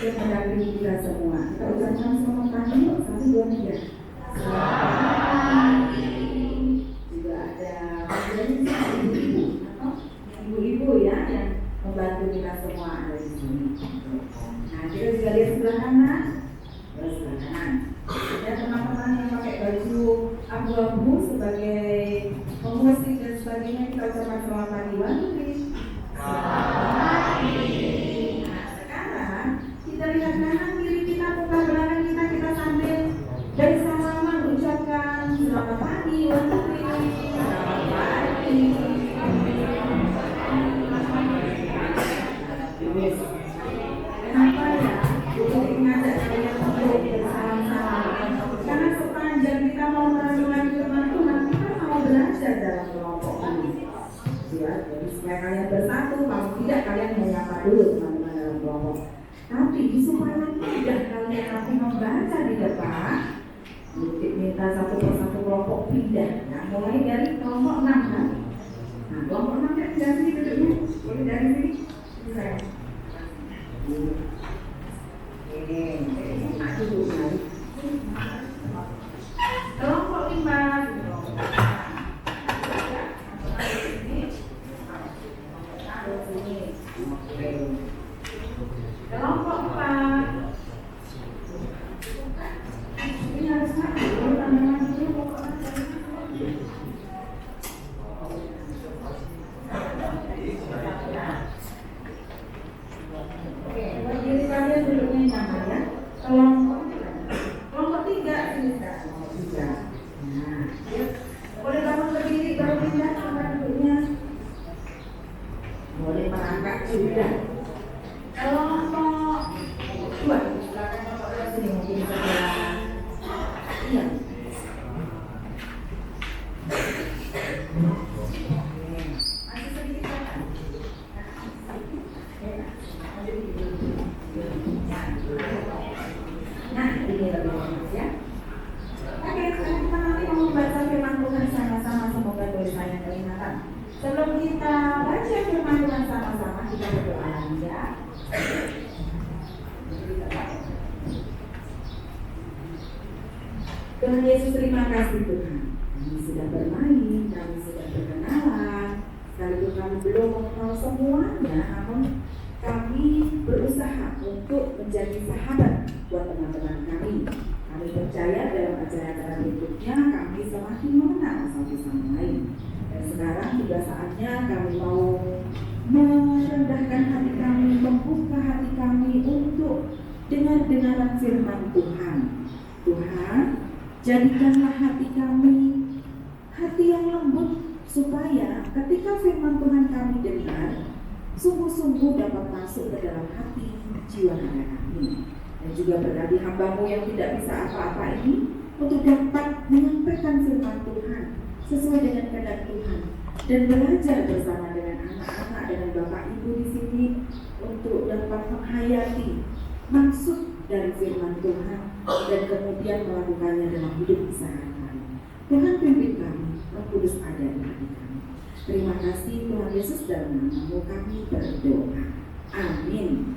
[SPEAKER 3] dan mendampingi kita semua. Kita ucapkan selamat pagi, 1, 2, 3. Selamat pagi. Juga ada ibu-ibu atau ibu-ibu ya yang membantu kita semua ada di sini. Nah, kita juga lihat sebelah kanan. Sebelah kanan. Ada teman-teman yang pakai baju abu-abu sebagai pemusik dan sebagainya. Kita ucapkan selamat pagi. Nah, sekarang kita lihat kanan kiri kita, muka belakang kita sambil dari sama-sama mengucapkan selamat pagi. Selamat pagi. Kenapa ya? Untuk mengajak kalian untuk bersama-sama. Karena sepanjang kita mau merasakan firman Tuhan, kita mau belajar dalam kelompok ini. Ya, jadi supaya kalian bersatu, kalau tidak kalian menyapa dulu teman-teman dalam kelompok. Tapi supaya tidak kalian nanti membaca di depan, minta satu persatu kelompok pindah. Nah, mulai dari kelompok 6 kan? Nah, kelompok 6 kan dari sini duduknya, boleh dari sini. Bisa. Kelompok 5. Kelompok 4. Ini harus mati. Oke, berdiri kalian duduknya sama ya. Kelompok 3 ini sudah kelompok 3. Nah, ya. Boleh bangun berdiri baru pindah tempat duduknya. Boleh merangkak juga. Kelompok 2. Silakan kelompok 2 sini mungkin sebelah. Iya. Masih sedikit kan? Nah, ini lebih bagus ya. Oke, sekarang kita nanti mau membaca firman Tuhan sama-sama, semoga tulisannya kelihatan. Sebelum kita baca firman Tuhan sama-sama, kita berdoa ya. Tuhan Yesus, terima kasih Tuhan. Kami sudah bermain, kami sudah berkenalan, sekalipun kami belum mengenal semuanya, namun kami berusaha untuk menjadi sahabat buat teman-teman kami. Kami percaya dalam acara-acara berikutnya kami semakin mengenal satu sama lain. Dan sekarang juga saatnya kami mau merendahkan hati kami, membuka hati kami untuk dengar-dengaran firman Tuhan. Tuhan, jadikanlah hati kami hati yang lembut, supaya ketika firman Tuhan kami dengar, sungguh-sungguh dapat masuk ke dalam hati jiwa kami. Dan juga berarti hamba-Mu yang tidak bisa apa-apa ini untuk dapat menyampaikan firman Tuhan sesuai dengan kehendak Tuhan dan belajar bersama dengan anak-anak dan Bapak Ibu di sini untuk dapat menghayati maksud dari firman Tuhan dan kemudian melakukannya dalam hidup sehari-hari. Tuhan pimpin kami, Roh Kudus ada di hati kami. Terima kasih Tuhan Yesus, dalam nama-Mu kami berdoa. Amin.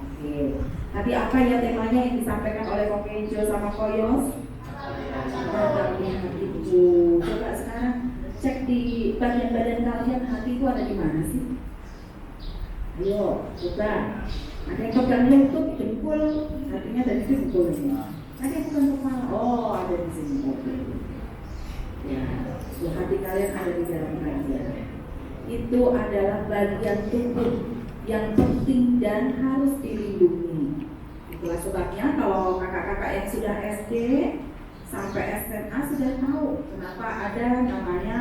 [SPEAKER 3] Oke. Tadi apa ya temanya yang disampaikan oleh Kok Kenjo sama Koyos? Dalam hatiku. Coba sekarang cek di bagian-bagian kalian, hati itu ada di mana sih? Ayo, coba. Ada yang pegang lutut, dengkul, hatinya dari dengkul ini. Ada yang pegang kepala. Oh, ada di sini. Oke. Ya, hati kalian ada di dalam bagian. Itu adalah bagian tubuh yang penting dan harus dilindungi. Itulah sebabnya kalau kakak-kakak yang sudah SD sampai SMA sudah tahu kenapa ada namanya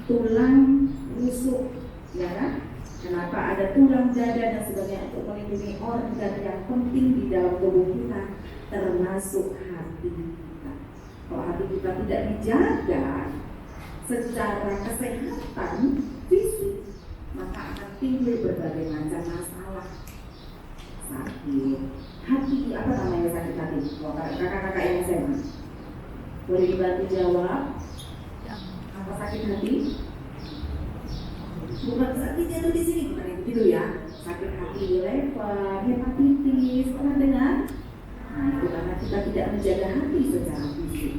[SPEAKER 3] tulang rusuk, ya kan? Kenapa ada tulang dada dan sebagainya, untuk melindungi organ yang penting di dalam tubuh kita, termasuk hati kita. Kalau hati kita tidak dijaga secara kesehatan fisik, maka akan timbul berbagai macam masalah. Sakit hati, apa namanya sakit hati? Kalau kakak-kakak yang SMA, boleh dibantu jawab? Apa sakit hati? bukan sakitnya tuh di sini, bukan yang begitu ya. Sakit hati, lever, hepatitis, pernah dengar? Nah, itu karena kita tidak menjaga hati secara fisik.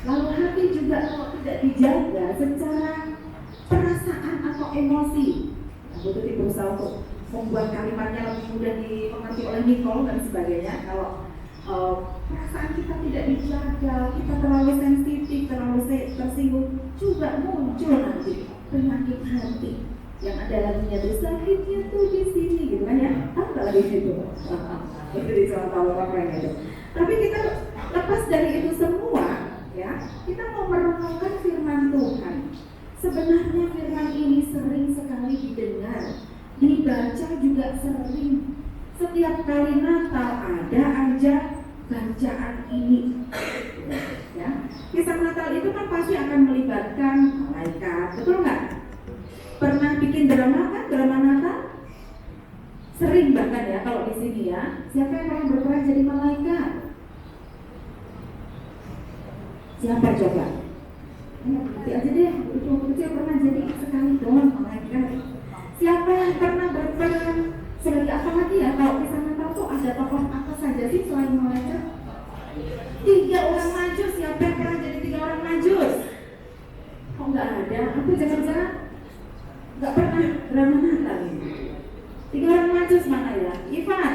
[SPEAKER 3] Lalu hati juga kalau tidak dijaga secara perasaan atau emosi. Nah, Bu Tuti berusaha untuk membuat kalimatnya lebih mudah dimengerti oleh Nicole dan sebagainya. Kalau perasaan kita tidak dijaga, kita terlalu sensitif, terlalu tersinggung, juga muncul nanti penyakit hati. Yang ada lagunya tuh sakitnya tuh di sini, gitu kan ya? Tahu nggak lagu itu? Itu di contoh orang itu. Tapi kita lepas dari itu semua, ya, kita mau merenungkan firman Tuhan. Sebenarnya firman ini sering sekali didengar, dibaca juga sering. Setiap kali Natal ada aja bacaan ini. Ya, kisah Natal itu kan pasti akan melibatkan malaikat, betul nggak? Pernah bikin drama kan, drama Natal? Sering bahkan ya kalau di sini ya. Siapa yang pernah berperan jadi malaikat? Siapa coba? Nanti aja deh, itu kecil pernah jadi sekali doang malaikat. Siapa yang pernah berperan sebagai apa lagi ya? Kalau kisah Natal tuh ada tokoh apa saja sih selain malaikat? 3 orang majus. Siapa yang pernah jadi 3 orang majus? Kok nggak ada? Aku jangan-jangan nggak pernah drama Natal ini. 3 orang majus mana ya? Ivan,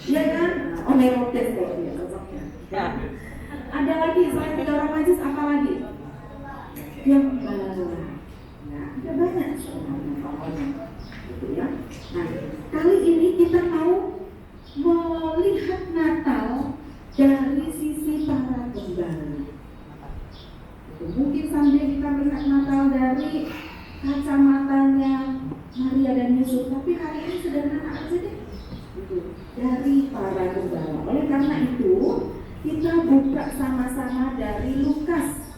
[SPEAKER 3] iya kan? Oh, Herodes kalau dia cocoknya. Ya. Ada lagi selain 3 orang majus apa lagi? Yang nah, ada banyak sebenarnya tokohnya, gitu ya. Nah, kali ini kita mau melihat Natal dari sisi para gembala. Mungkin sambil kita melihat Natal dari kacamatanya Maria dan Yesus, tapi hari ini sederhana aja deh, dari para gembala. Oleh karena itu kita buka sama-sama dari Lukas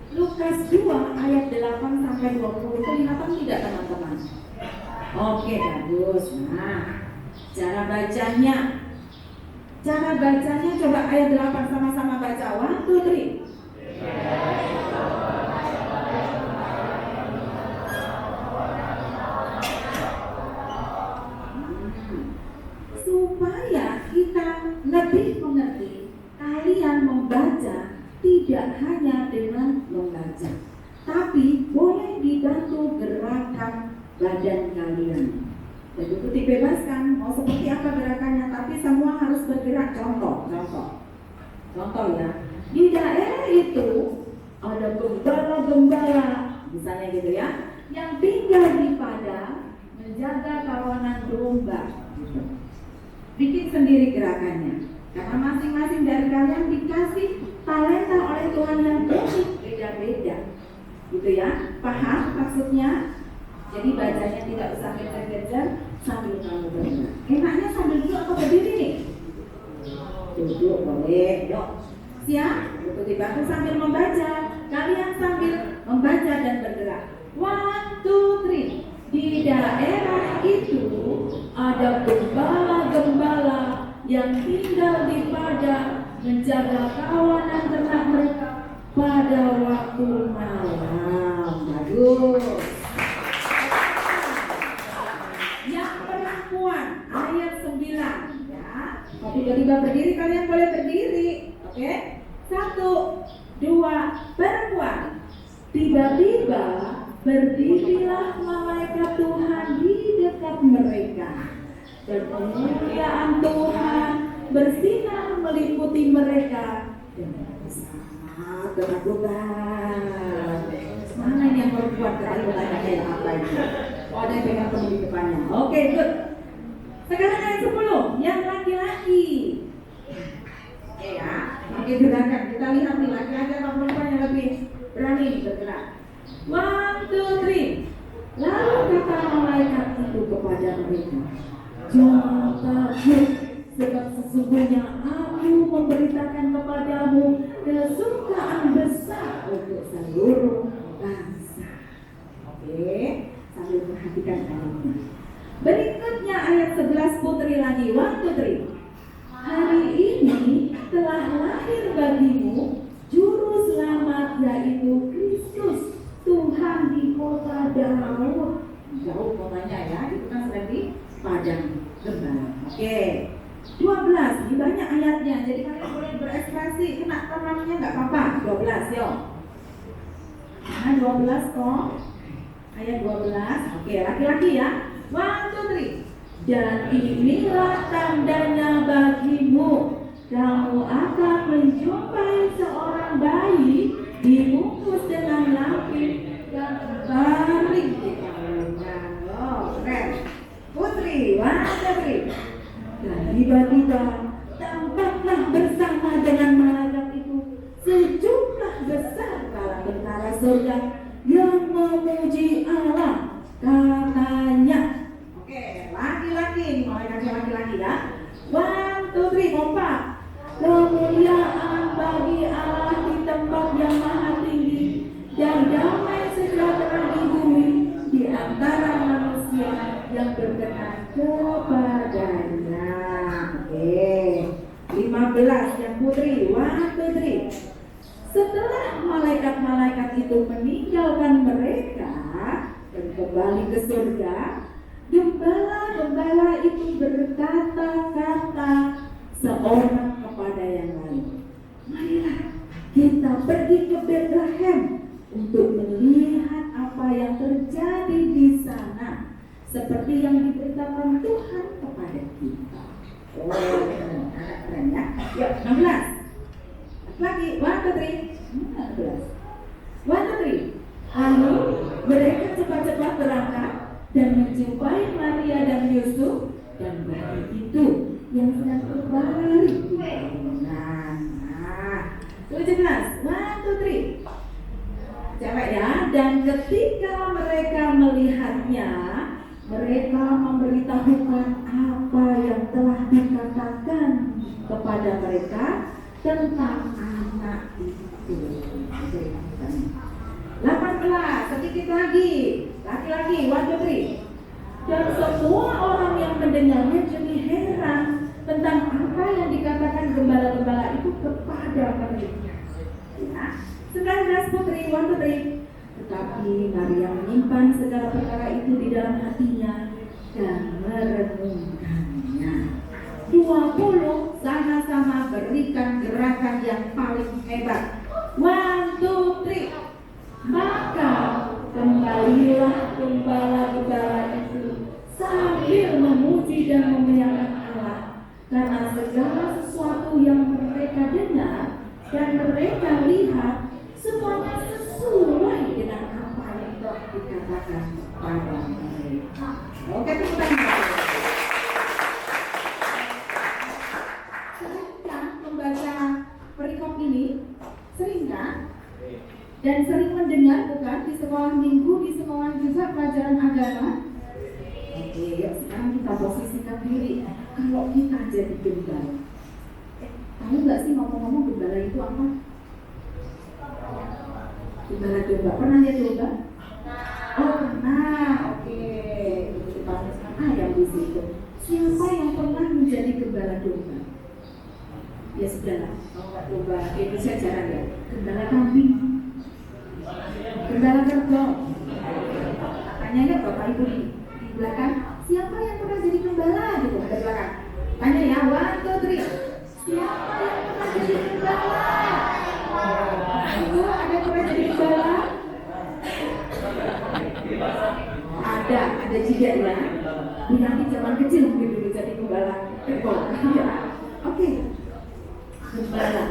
[SPEAKER 3] 2 ayat 8 sampai 20. Kelihatan tidak teman-teman? Oke, bagus. Nah, cara bacanya coba ayat 8 sama-sama baca. 1, 2, 3. Supaya kita lebih mengerti, kalian membaca tidak hanya dengan membaca, tapi boleh dibantu gerakan badan kalian. Jadi itu dibebaskan mau seperti apa gerakannya, tapi semua harus bergerak. Contoh ya, di daerah itu ada gembala-gembala, misalnya gitu ya, yang tinggal di padang menjaga kawanan domba. Bikin sendiri gerakannya, karena masing-masing dari kalian dikasih talenta oleh Tuhan yang beda-beda, gitu ya. Paham maksudnya? Jadi bacanya tidak usah kejar-kejar sambil kamu bergerak. Enaknya sambil duduk atau berdiri nih? Duduk boleh, yuk. Siap? Untuk dibantu sambil membaca. Kalian sambil membaca dan bergerak. 1, 2, 3. Di daerah itu ada gembala-gembala yang tinggal di padang menjaga kawanan ternak mereka pada waktu malam. Bagus. Yang perempuan ayat 9 ya. Kalau tiba-tiba berdiri, kalian boleh berdiri. Oke? 1, 2, perempuan. Tiba-tiba berdirilah malaikat Tuhan di dekat mereka, dan kemuliaan Tuhan bersinar meliputi mereka, dan bersama ketakutan. Mana ini yang perempuan ketakutannya kayak apa ini? Oh, ada yang pegang teman di depannya. Oke, good. Sekarang ayat 10, yang laki-laki. Ya, oke, gerakan. Kita lihat nih laki-laki atau perempuan yang lebih berani bergerak. 1, 2, 3. Lalu kata malaikat itu kepada mereka, jangan takut, sebab sesungguhnya aku memberitakan kepadamu kesukaan besar untuk seluruh bangsa. Oke, sambil perhatikan ayatnya. Berikutnya ayat 11, putri lagi. 1, 2, 3. Hari ini telah lahir bagimu juru selamat, yaitu Kristus Tuhan di kota Daud. Jauh kotanya ya, itu kan sedang di padang gembala. Oke. 12, ini banyak ayatnya, jadi kalian boleh berekspresi, kena namanya nggak apa-apa. 12, yo. Nah, 12 kok. Ayat 12. Oke, laki-laki ya. 1, 2, 3. Dan inilah tandanya bagimu, kamu akan menjumpai seorang bayi dibungkus dengan lapis dan garing di tangannya. Oh, keren. Putri, 1, 2, 3. Dan tiba-tiba tampaklah bersama dengan malaikat itu sejumlah besar bala tentara surga yang memuji Allah, katanya. Oke, laki-laki, ini malaikatnya laki-laki ya. 1, 2, 3, kompak. Kemuliaan bagi Allah di tempat yang maha tinggi dan damai sejahtera di bumi di antara manusia yang berkenan kepadanya. Oke, 15 yang putri. 1, 2, 3. Setelah malaikat-malaikat itu meninggalkan mereka dan kembali ke surga, gembala-gembala itu berkata-kata seorang kepada yang lain, marilah kita pergi ke Bethlehem untuk melihat apa yang terjadi di sana, seperti yang diberitakan Tuhan kepada kita. Oh, keren ya. Yuk, 16. Lagi, 1, 2, 3. 16. 1, 2, 3. Lalu mereka cepat-cepat berangkat dan menjumpai Maria dan Yusuf dan bayi itu yang sedang berbaring di bangunan. Nah, 17. 1, 2, 3. Cewek ya. Dan ketika mereka melihatnya, mereka memberitahukan apa yang telah dikatakan kepada mereka tentang anak itu. 18, sedikit lagi, laki-laki, 1, 2, 3. Dan semua orang yang mendengarnya jadi heran tentang apa yang dikatakan gembala-gembala itu kepada mereka. Ya, 19 putri, 1, 2, 3. Tetapi Maria menyimpan segala perkara itu di dalam hatinya dan merenungkannya. 20 sama-sama berikan gerakan yang paling hebat. 1, 2, 3. Maka kembalilah gembala-gembala itu sambil memuji dan memuliakan Allah, karena segala sesuatu yang mereka dengar dan mereka lihat semuanya sesuai dengan apa yang telah dikatakan pada mereka. Oke, tepuk tangan. Seringkah membaca perikop ini? Seringkah? Dan sering mendengar bukan di sekolah minggu, di sekolah juga pelajaran agama. Oke, yuk sekarang kita posisikan diri. Kalau kita jadi gembala, tahu nggak sih ngomong-ngomong gembala itu apa? Gembala domba, pernah lihat domba? Oh pernah, oke. Kita tuliskan yang di situ. Siapa yang pernah menjadi gembala domba? Ya sudahlah, kalau nggak domba Indonesia jarang ya. Gembala kambing. Gembala kerbau. Tanya ya Bapak Ibu di belakang, siapa yang pernah jadi gembala gitu di belakang? Tanya ya, 1, 2, 3. Siapa yang pernah jadi gembala? Itu ada yang pernah jadi gembala? Ada juga ya. Nanti zaman kecil mungkin dulu jadi gembala kerbau. Oke. Gembala.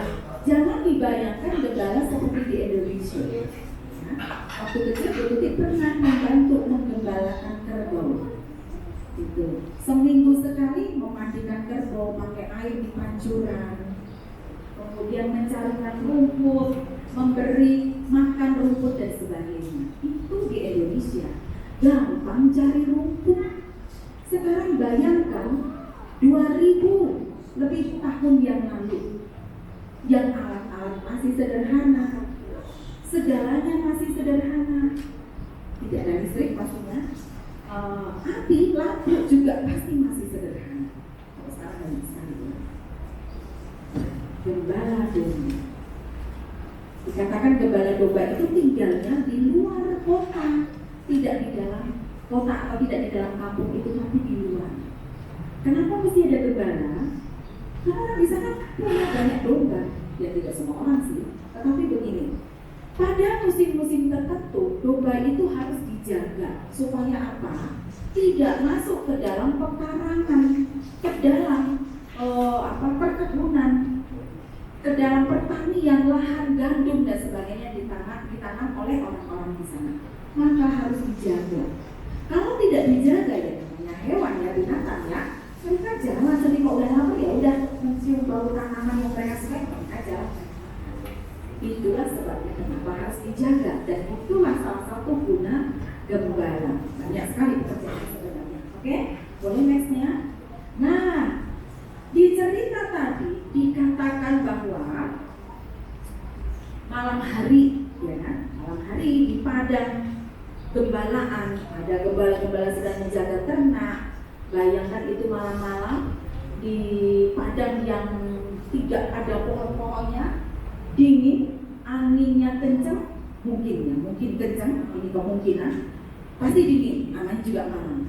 [SPEAKER 3] Jangan dibayangkan gembala seperti di Indonesia. Waktu kecil Tuti pernah membantu menggembalakan kerbau. Itu seminggu sekali memandikan kerbau, pakai air di pancuran, kemudian mencarikan rumput, memberi makan rumput dan sebagainya. Itu di Indonesia gampang cari rumput. Sekarang bayangkan 2000 lebih tahun yang lalu, yang alat-alat masih sederhana, segalanya masih sederhana, tidak ada listrik pastinya, api, lampu juga pasti masih sederhana. Kalau sekarang banyak sekali ya. Gembala domba, dikatakan gembala domba itu tinggalnya di luar kota, tidak di dalam kota atau tidak di dalam kampung itu, tapi di luar. Kenapa mesti ada gembala? Karena orang di sana punya banyak domba. Ya tidak semua orang sih, tetapi begini. Pada musim-musim tertentu, domba itu harus dijaga supaya apa? Tidak masuk ke dalam pekarangan, ke dalam perkebunan, ke dalam pertanian, lahan gandum dan sebagainya ditanam oleh orang-orang di sana. Maka harus dijaga. Kalau tidak dijaga ya namanya hewan ya, binatang ya, mereka jalan jadi kok udah lapar ya udah mencium bau tanaman yang mereka suka, mereka jalan. Itulah sebabnya kenapa harus dijaga, dan itulah salah satu guna gembala. Banyak sekali pekerjaan sebenarnya. Oke, boleh nextnya. Nah, di cerita tadi dikatakan bahwa malam hari, ya kan? Malam hari di padang gembalaan ada gembala-gembala sedang menjaga ternak. Bayangkan itu malam-malam di padang yang tidak ada pohon-pohonnya, dingin, anginnya kencang, mungkin kencang, ini kemungkinan, pasti dingin, anginnya juga malam,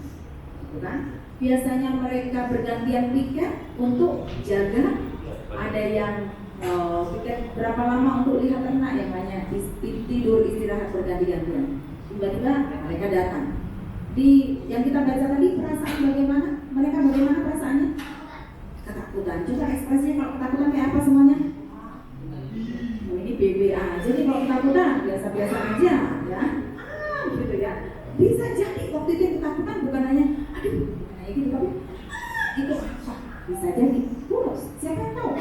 [SPEAKER 3] bukan? Biasanya mereka bergantian piket untuk jaga, ada yang piket berapa lama untuk lihat ternak, yang banyak tidur istirahat berganti-gantian. Tiba-tiba mereka datang. Di yang kita baca tadi, perasaan bagaimana? Mereka bagaimana perasaannya? Ketakutan. Coba ekspresinya kalau ketakutan kayak apa semuanya? Ini BB aja nih kalau ketakutan, biasa-biasa aja ya. Gitu ya. Bisa jadi waktu itu ketakutan bukan hanya aduh, kayak gitu, tapi itu apa? Bisa jadi putus, siapa yang tahu?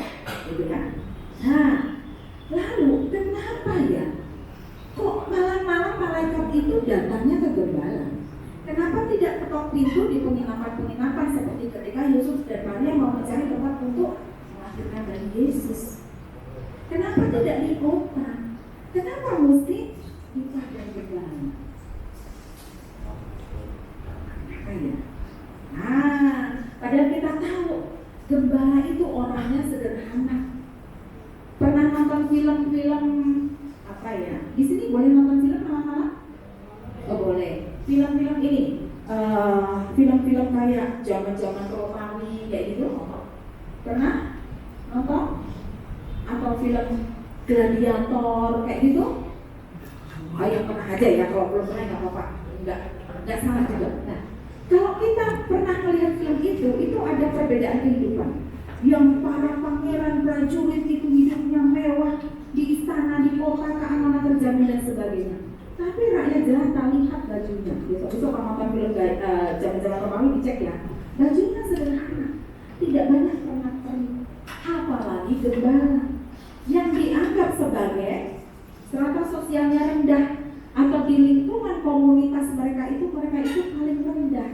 [SPEAKER 3] Gitu ya. Nah, lalu kenapa ya? Kok malam-malam malaikat itu datangnya ke gembala? Kenapa tidak ketok pintu di penginapan-penginapan seperti ketika Yusuf dan Maria mau mencari tempat untuk melahirkan bayi Yesus? Kenapa tidak di kota? Kenapa mesti di padang gembala? Nah, padahal kita tahu gembala itu orangnya sederhana. Pernah nonton film-film apa ya? Di sini boleh nonton film malam-malam? Oh boleh. Film-film ini, film-film kayak zaman-zaman Romawi kayak gitu, pernah nonton? Atau film gladiator kayak gitu? Ayo pernah aja ya, kalau belum pernah nggak apa-apa, nggak salah juga. Nah, kalau kita pernah melihat film itu ada perbedaan kehidupan. Yang para pangeran prajurit itu hidupnya mewah di istana, di kota, keamanan terjamin dan sebagainya. Tapi rakyat jelata lihat bajunya. Besok kalau nonton film zaman-zaman Romawi dicek ya, bajunya sederhana, tidak banyak pernak-pernik. Apalagi gembala yang dianggap sebagai strata sosialnya rendah, atau di lingkungan komunitas mereka itu paling rendah.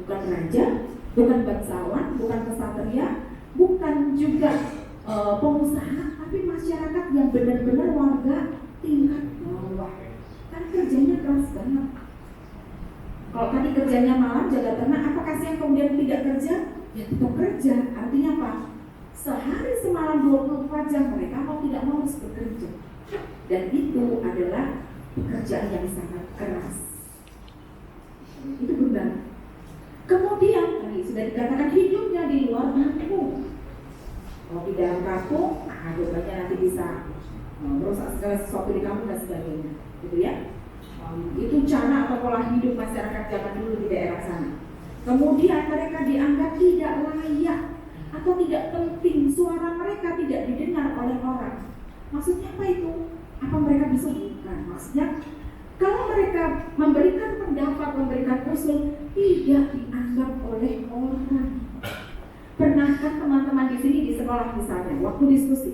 [SPEAKER 3] Bukan raja, bukan bangsawan, bukan kesatria, bukan juga pengusaha, tapi masyarakat yang benar-benar warga tingkat bawah. Kan kerjanya keras banget. Kalau tadi kerjanya malam jaga ternak, apakah siang kemudian tidak kerja? Ya tetap kerja. Artinya apa? Sehari semalam 24 jam mereka mau tidak mau harus bekerja. Dan itu adalah pekerjaan yang sangat keras. Itu benar. Kemudian tadi sudah dikatakan hidupnya di luar kampung. Kalau di dalam kampung, dombanya nanti bisa merusak segala sesuatu di kampung dan sebagainya, gitu ya. Itu cara atau pola hidup masyarakat zaman dulu di daerah sana. Kemudian mereka dianggap tidak layak atau tidak penting, suara mereka tidak didengar oleh orang. Maksudnya apa itu? Apa mereka bisa? Bukan. Maksudnya kalau mereka memberikan pendapat, memberikan usul, tidak dianggap oleh orang. Pernahkah teman-teman di sini di sekolah misalnya, waktu diskusi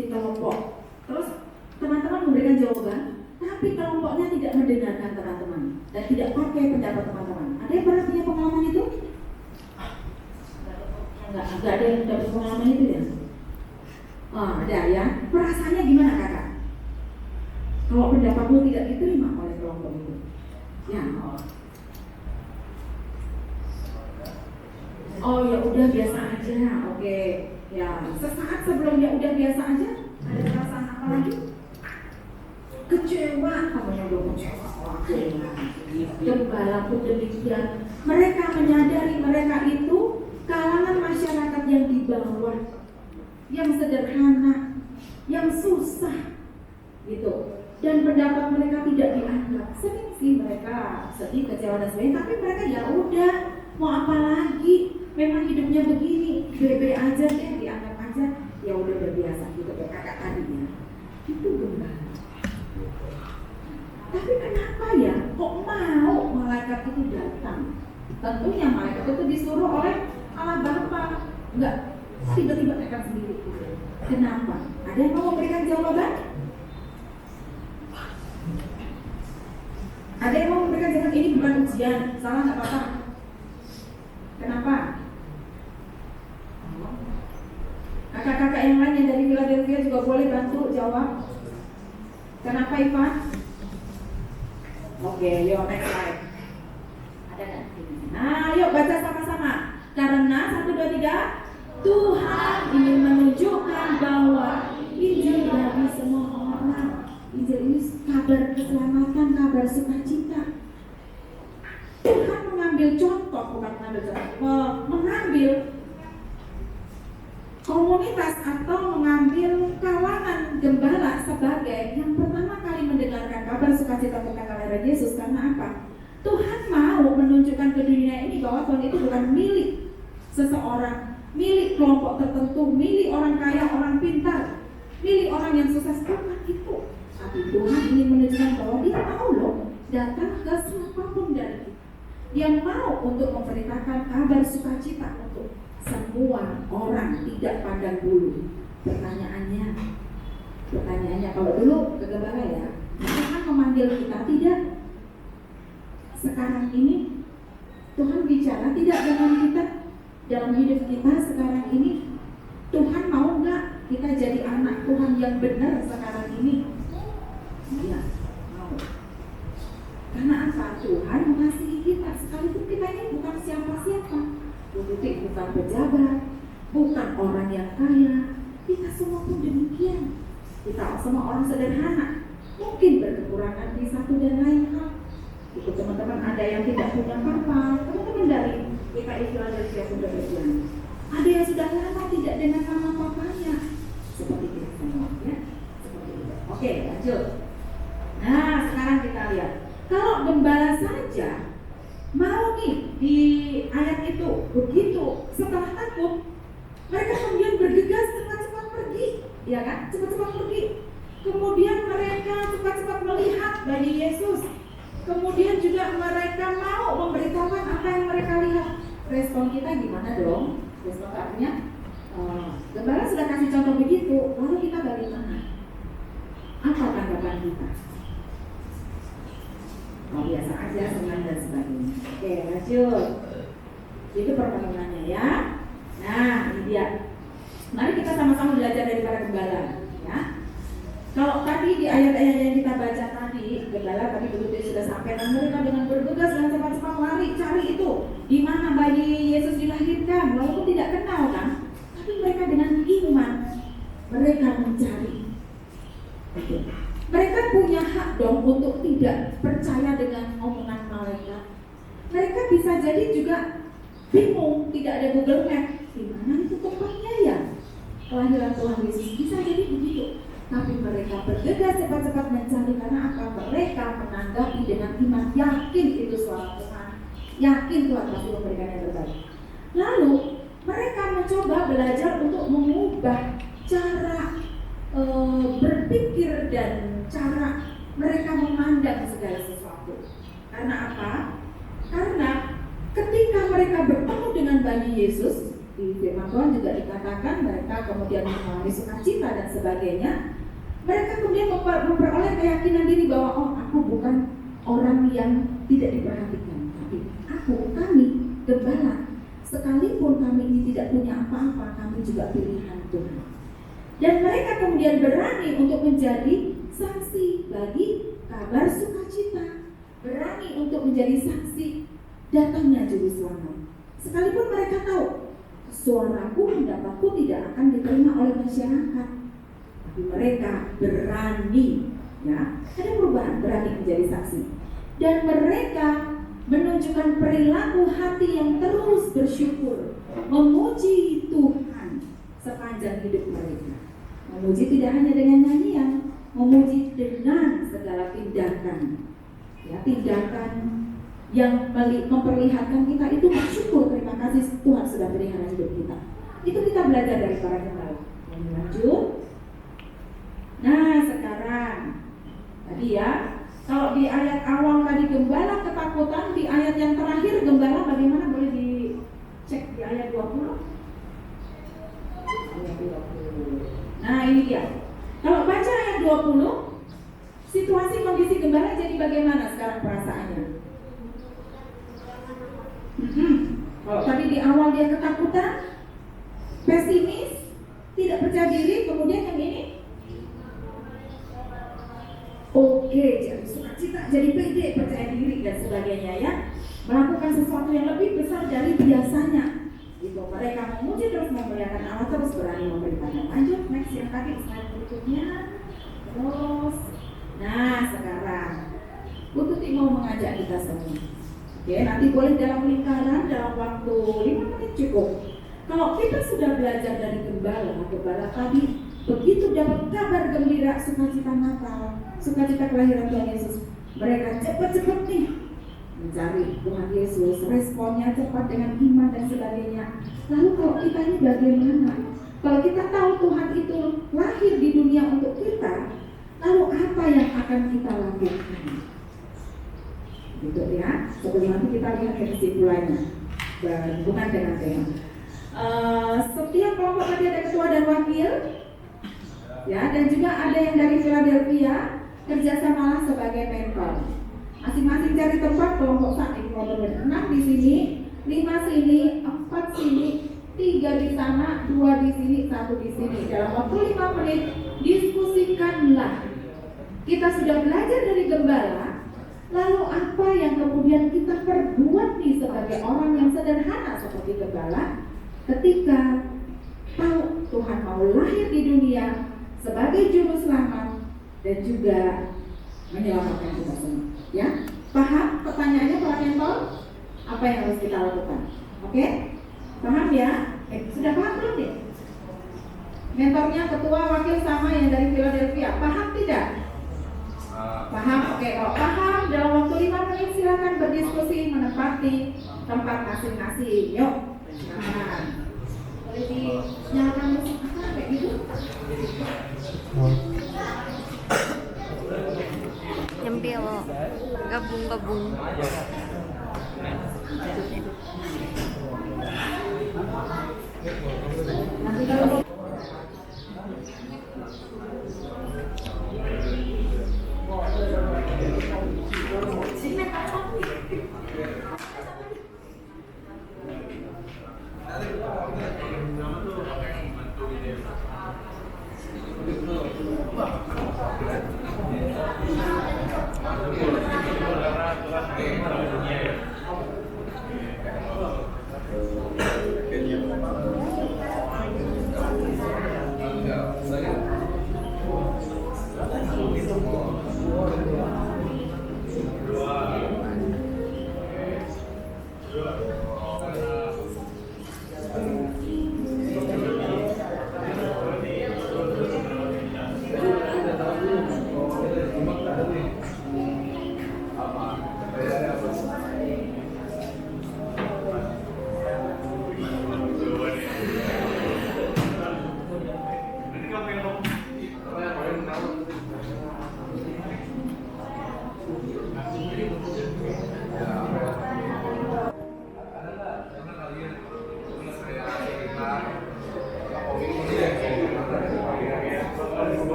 [SPEAKER 3] di kelompok, terus teman-teman memberikan jawaban, tapi kelompoknya tidak mendengarkan teman-teman dan tidak pakai pendapat teman-teman. Ada yang pernah punya pengalaman itu? Enggak ada yang dapat pengalaman itu ya? Ada ya. Perasaannya gimana kakak? Kalau pendapatmu tidak diterima oleh kelompok itu, ya. Oh ya udah biasa aja, oke. Ya sesaat sebelum ya udah biasa aja, ada perasaan apa lagi? Kecewa. kecewa, kamu yang belum kecewa, gembala pun demikian. Mereka menyadari mereka itu kalangan masyarakat yang di bawah, yang sederhana, yang susah, gitu. Dan pendapat mereka tidak dianggap. Sering sih mereka sedih, kecewa dan sebagainya, tapi mereka ya udah, mau apa lagi? Memang hidupnya begini, bebe aja deh, dianggap aja. Ya udah biasa gitu kayak kakak tadinya. Itu gembala. Tapi kenapa ya kok mau malaikat itu datang? Tentunya malaikat itu disuruh oleh Allah Bapa, enggak tiba-tiba datang sendiri. Kenapa? Ada yang mau memberikan jawaban? Ada yang mau memberikan jawaban? Ini bukan ujian, salah nggak apa-apa. Kenapa? Kakak-kakak yang lain yang dari Philadelphia juga boleh bantu jawab. Kenapa Ivan? Oke, yuk next slide. Ada nggak? Nah, yuk baca sama-sama. Karena 1, 2, 3, Tuhan ingin menunjukkan bahwa Injil bagi semua orang. Injil ini kabar keselamatan, kabar sukacita. Tuhan mengambil contoh, bukan mengambil contoh, mengambil komunitas atau mengambil kalangan gembala sebagai yang pertama kali mendengarkan kabar sukacita tentang kelahiran Yesus. Karena apa? Tuhan mau menunjukkan ke dunia ini bahwa Tuhan itu bukan milik seseorang, milik kelompok tertentu, milik orang kaya, orang pintar, milik orang yang sukses. Bukan itu. Tapi Tuhan ingin menunjukkan bahwa Dia mau loh datang ke siapapun dari kita. Dia mau untuk memberitakan kabar sukacita untuk semua orang, tidak pandang bulu. Pertanyaannya kalau dulu ke gembala ya, Tuhan memanggil kita tidak? Sekarang ini Tuhan bicara tidak dengan kita dalam hidup kita sekarang ini? Tuhan mau nggak kita jadi anak Tuhan yang benar sekarang ini? Iya, mau. Karena apa? Tuhan mengasihi kita. Sekalipun kita ini bukan siapa-siapa, bukan pejabat, bukan orang yang kaya, kita semua pun demikian. Kita semua orang sederhana, mungkin berkekurangan di satu dan lain hal. Itu teman-teman ada yang tidak punya apa-apa, teman-teman dari PKI Philadelphia sudah berjalan. Ada yang sudah lama tidak dengan nama papanya, seperti kita semua, ya. Seperti itu. Oke, lanjut. Nah, sekarang kita lihat. Kalau gembala saja mau nih di ayat itu begitu, setelah takut mereka kemudian bergegas cepat-cepat pergi, ya kan? Cepat-cepat pergi. Kemudian mereka cepat-cepat melihat bayi Yesus. Kemudian juga mereka mau memberitahukan apa yang mereka lihat. Respon kita gimana dong? Respon artinya gembala sudah kasih contoh begitu, lalu kita bagaimana? Apa tanggapan kita? Oh, biasa aja, senang dan sebagainya. Oke, lanjut. Itu pertanyaannya ya. Nah, ini dia. Mari kita sama-sama belajar dari para gembala, ya. Kalau tadi di ayat-ayat yang kita baca tadi, gembala tadi begitu sudah sampai dan mereka dengan bergegas dan cepat-cepat lari cari itu di mana bayi Yesus dilahirkan, walaupun tidak kenal kan, tapi mereka dengan iman mereka mencari. Oke. Mereka punya hak dong untuk tidak percaya dengan omongan malaikat. Mereka bisa jadi juga bingung, tidak ada Google Map, di mana itu tempatnya ya kelahiran Tuhan Yesus, bisa jadi begitu. Tapi mereka bergegas cepat-cepat mencari karena apa? Mereka menanggapi dengan iman, yakin itu suara Tuhan, yakin Tuhan pasti memberikan yang terbaik. Lalu mereka mencoba belajar untuk mengubah cara berpikir dan cara mereka memandang segala sesuatu. Karena apa? Karena ketika mereka bertemu dengan bayi Yesus, di firman Tuhan juga dikatakan mereka kemudian mengalami sukacita dan sebagainya. Mereka kemudian memperoleh keyakinan diri bahwa oh, aku bukan orang yang tidak diperhatikan, tapi kami gembala. Sekalipun kami ini tidak punya apa-apa, kami juga pilihan Tuhan. Dan mereka kemudian berani untuk menjadi saksi bagi kabar sukacita, berani untuk menjadi saksi datangnya Juru Selamat. Sekalipun mereka tahu suaraku, pendapatku tidak akan diterima oleh masyarakat, tapi mereka berani Ya, ada perubahan, berani menjadi saksi. Dan mereka menunjukkan perilaku hati yang terus bersyukur, memuji Tuhan sepanjang hidup mereka. Memuji tidak hanya dengan nyanyian, memuji dengan segala tindakan. Ya, tindakan yang memperlihatkan kita itu bersyukur, terima kasih Tuhan sudah pelihara hidup kita. Itu kita belajar dari para gembala. Lanjut. Nah, sekarang tadi ya, kalau di ayat awal tadi gembala ketakutan, di ayat yang terakhir gembala bagaimana, boleh dicek di ayat 20? Ayat 20. Nah, ini dia. Kalau baca ayat 20, situasi kondisi gembala jadi bagaimana sekarang perasaannya? Kalau tadi di awal dia ketakutan, pesimis, tidak percaya diri, kemudian yang ini oke, jadi sukacita, jadi pede, percaya diri dan sebagainya ya, melakukan sesuatu yang lebih besar dari biasanya. Gitu. Mereka memuji terus, memuliakan Allah terus, berani memberitakan. Lanjut, next yang tadi slide berikutnya. Terus, nah sekarang Bu Tuti mau mengajak kita semua. Oke, nanti boleh dalam lingkaran, dalam waktu 5 menit cukup. Kalau kita sudah belajar dari gembala tadi, begitu dapat kabar gembira sukacita Natal, sukacita kelahiran Tuhan Yesus, mereka cepat-cepat nih mencari Tuhan Yesus, responnya cepat dengan iman dan sebagainya. Lalu kalau kita ini bagaimana? Kalau kita tahu Tuhan itu lahir di dunia untuk kita, lalu apa yang akan kita lakukan? Gitu ya, sebelum nanti kita lihat kesimpulannya berhubungan dengan tema. Setiap kelompok tadi ada ketua dan wakil, ya, dan juga ada yang dari Philadelphia, kerjasamalah sebagai mentor. Masing-masing cari tempat, kelompok saat ini kelompok 6 di sini, 5 sini, 4 sini, 3 di sana, 2 di sini, 1 di sini. Dalam waktu 5 menit diskusikanlah. Kita sudah belajar dari gembala. Lalu apa yang kemudian kita perbuat nih sebagai orang yang sederhana seperti gembala ketika tahu Tuhan mau lahir di dunia sebagai juru selamat dan juga menyelamatkan kita semua. Ya, paham pertanyaannya para mentor? Apa yang harus kita lakukan? Oke? Paham ya? Sudah paham belum deh? Mentornya ketua, wakil sama yang dari Philadelphia. Paham tidak? Paham? Oke, kalau paham dalam waktu 5 menit silakan berdiskusi menempati tempat masing-masing. Yuk. Nah, boleh dinyalakan musik apa kayak gitu?
[SPEAKER 5] Nyempil, gabung-gabung.
[SPEAKER 3] Nanti kalau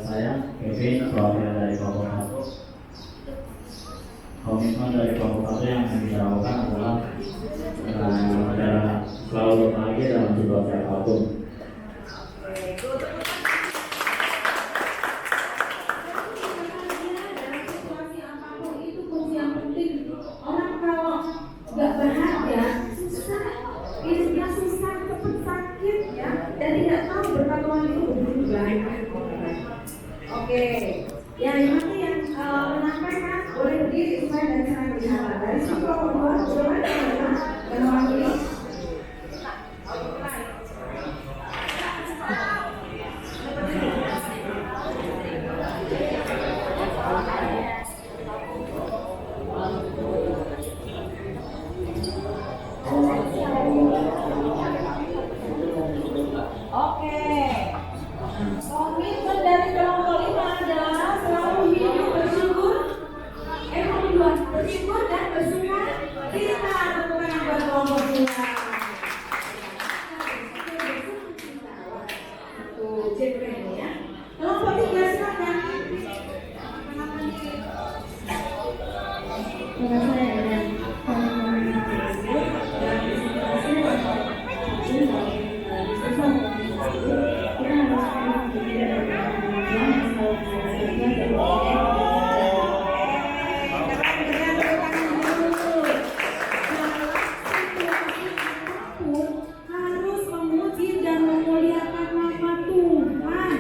[SPEAKER 6] Saya Kevin, perwakilan dari kelompok 1. Komitmen dari kelompok 1 yang akan kita lakukan adalah selalu berbahagia dalam situasi apapun.
[SPEAKER 3] Situasi apapun itu kunci yang penting. Orang kalau nggak bahagia, susah, hidupnya susah, cepat sakit ya, dan tidak tahu berkata itu bahagia. Oke, ya yang nanti yang menyampaikan boleh berdiri supaya dari sana berjalan. Dari situ kalau keluar boleh dan orang ini. Komitmen dari kelompok 5 adalah selalu hidup bersyukur, bersyukur dan bersuka cita. Tepuk tangan buat kelompok 2. Tuh, genre ini ya. Kelompok 3 silakan. Harus memuji dan memuliakan nama Tuhan.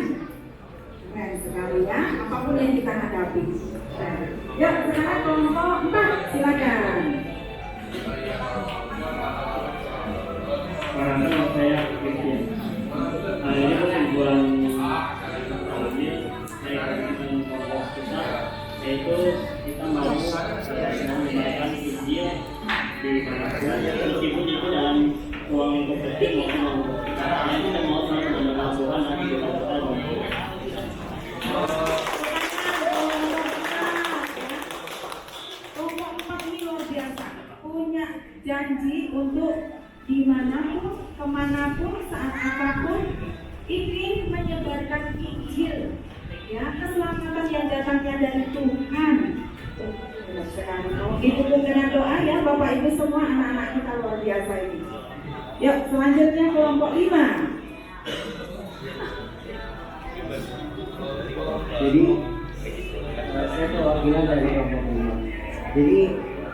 [SPEAKER 3] Keren sekali ya, apapun yang kita hadapi. Yuk, sekarang kelompok 4, silakan.
[SPEAKER 6] Karena saya pikir ini kesimpulan kami saya ingin kelompok kita, yaitu kita mau menyampaikan Injil di mana-mana, meskipun itu dalam ruang lingkup kecil maupun karena kita mau selalu mengenal Tuhan dan kita
[SPEAKER 3] Kelompok 4 ini luar biasa, punya janji untuk dimanapun, kemanapun, saat apapun ingin menyebarkan Injil, ya, keselamatan yang datangnya dari Tuhan. Didukung dengan doa ya Bapak Ibu semua, anak-anak kita luar biasa ini. Yuk, selanjutnya kelompok 5.
[SPEAKER 7] Jadi saya perwakilan dari kelompok 5. Jadi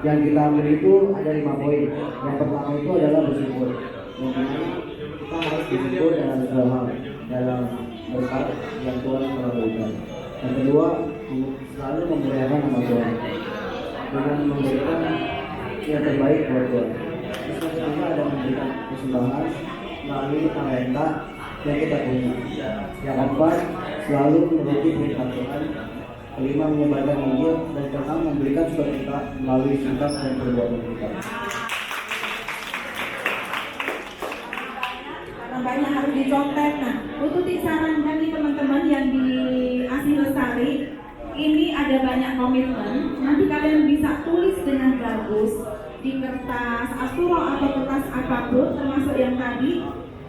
[SPEAKER 7] yang kita ambil itu ada 5 poin. Yang pertama itu adalah bersyukur. Yang dimana kita harus bersyukur dalam segala hal, dalam berkat yang Tuhan telah berikan. Yang kedua, selalu memuliakan nama Tuhan dengan memberikan yang terbaik buat Tuhan. Terus yang ketiga ada memberikan persembahan melalui talenta yang kita punya. Yang keempat, selalu menuruti perintah Tuhan. Kelima, menyebarkan Injil. Dan keenam, memberikan sukacita melalui sikap dan perbuatan kita.
[SPEAKER 3] Karena banyak harus dicontek. Nah, ikuti saran dari teman-teman yang di Asih Lestari. Ini ada banyak komitmen. Nanti kalian bisa tulis dengan bagus di kertas asturo atau kertas apapun, termasuk yang tadi.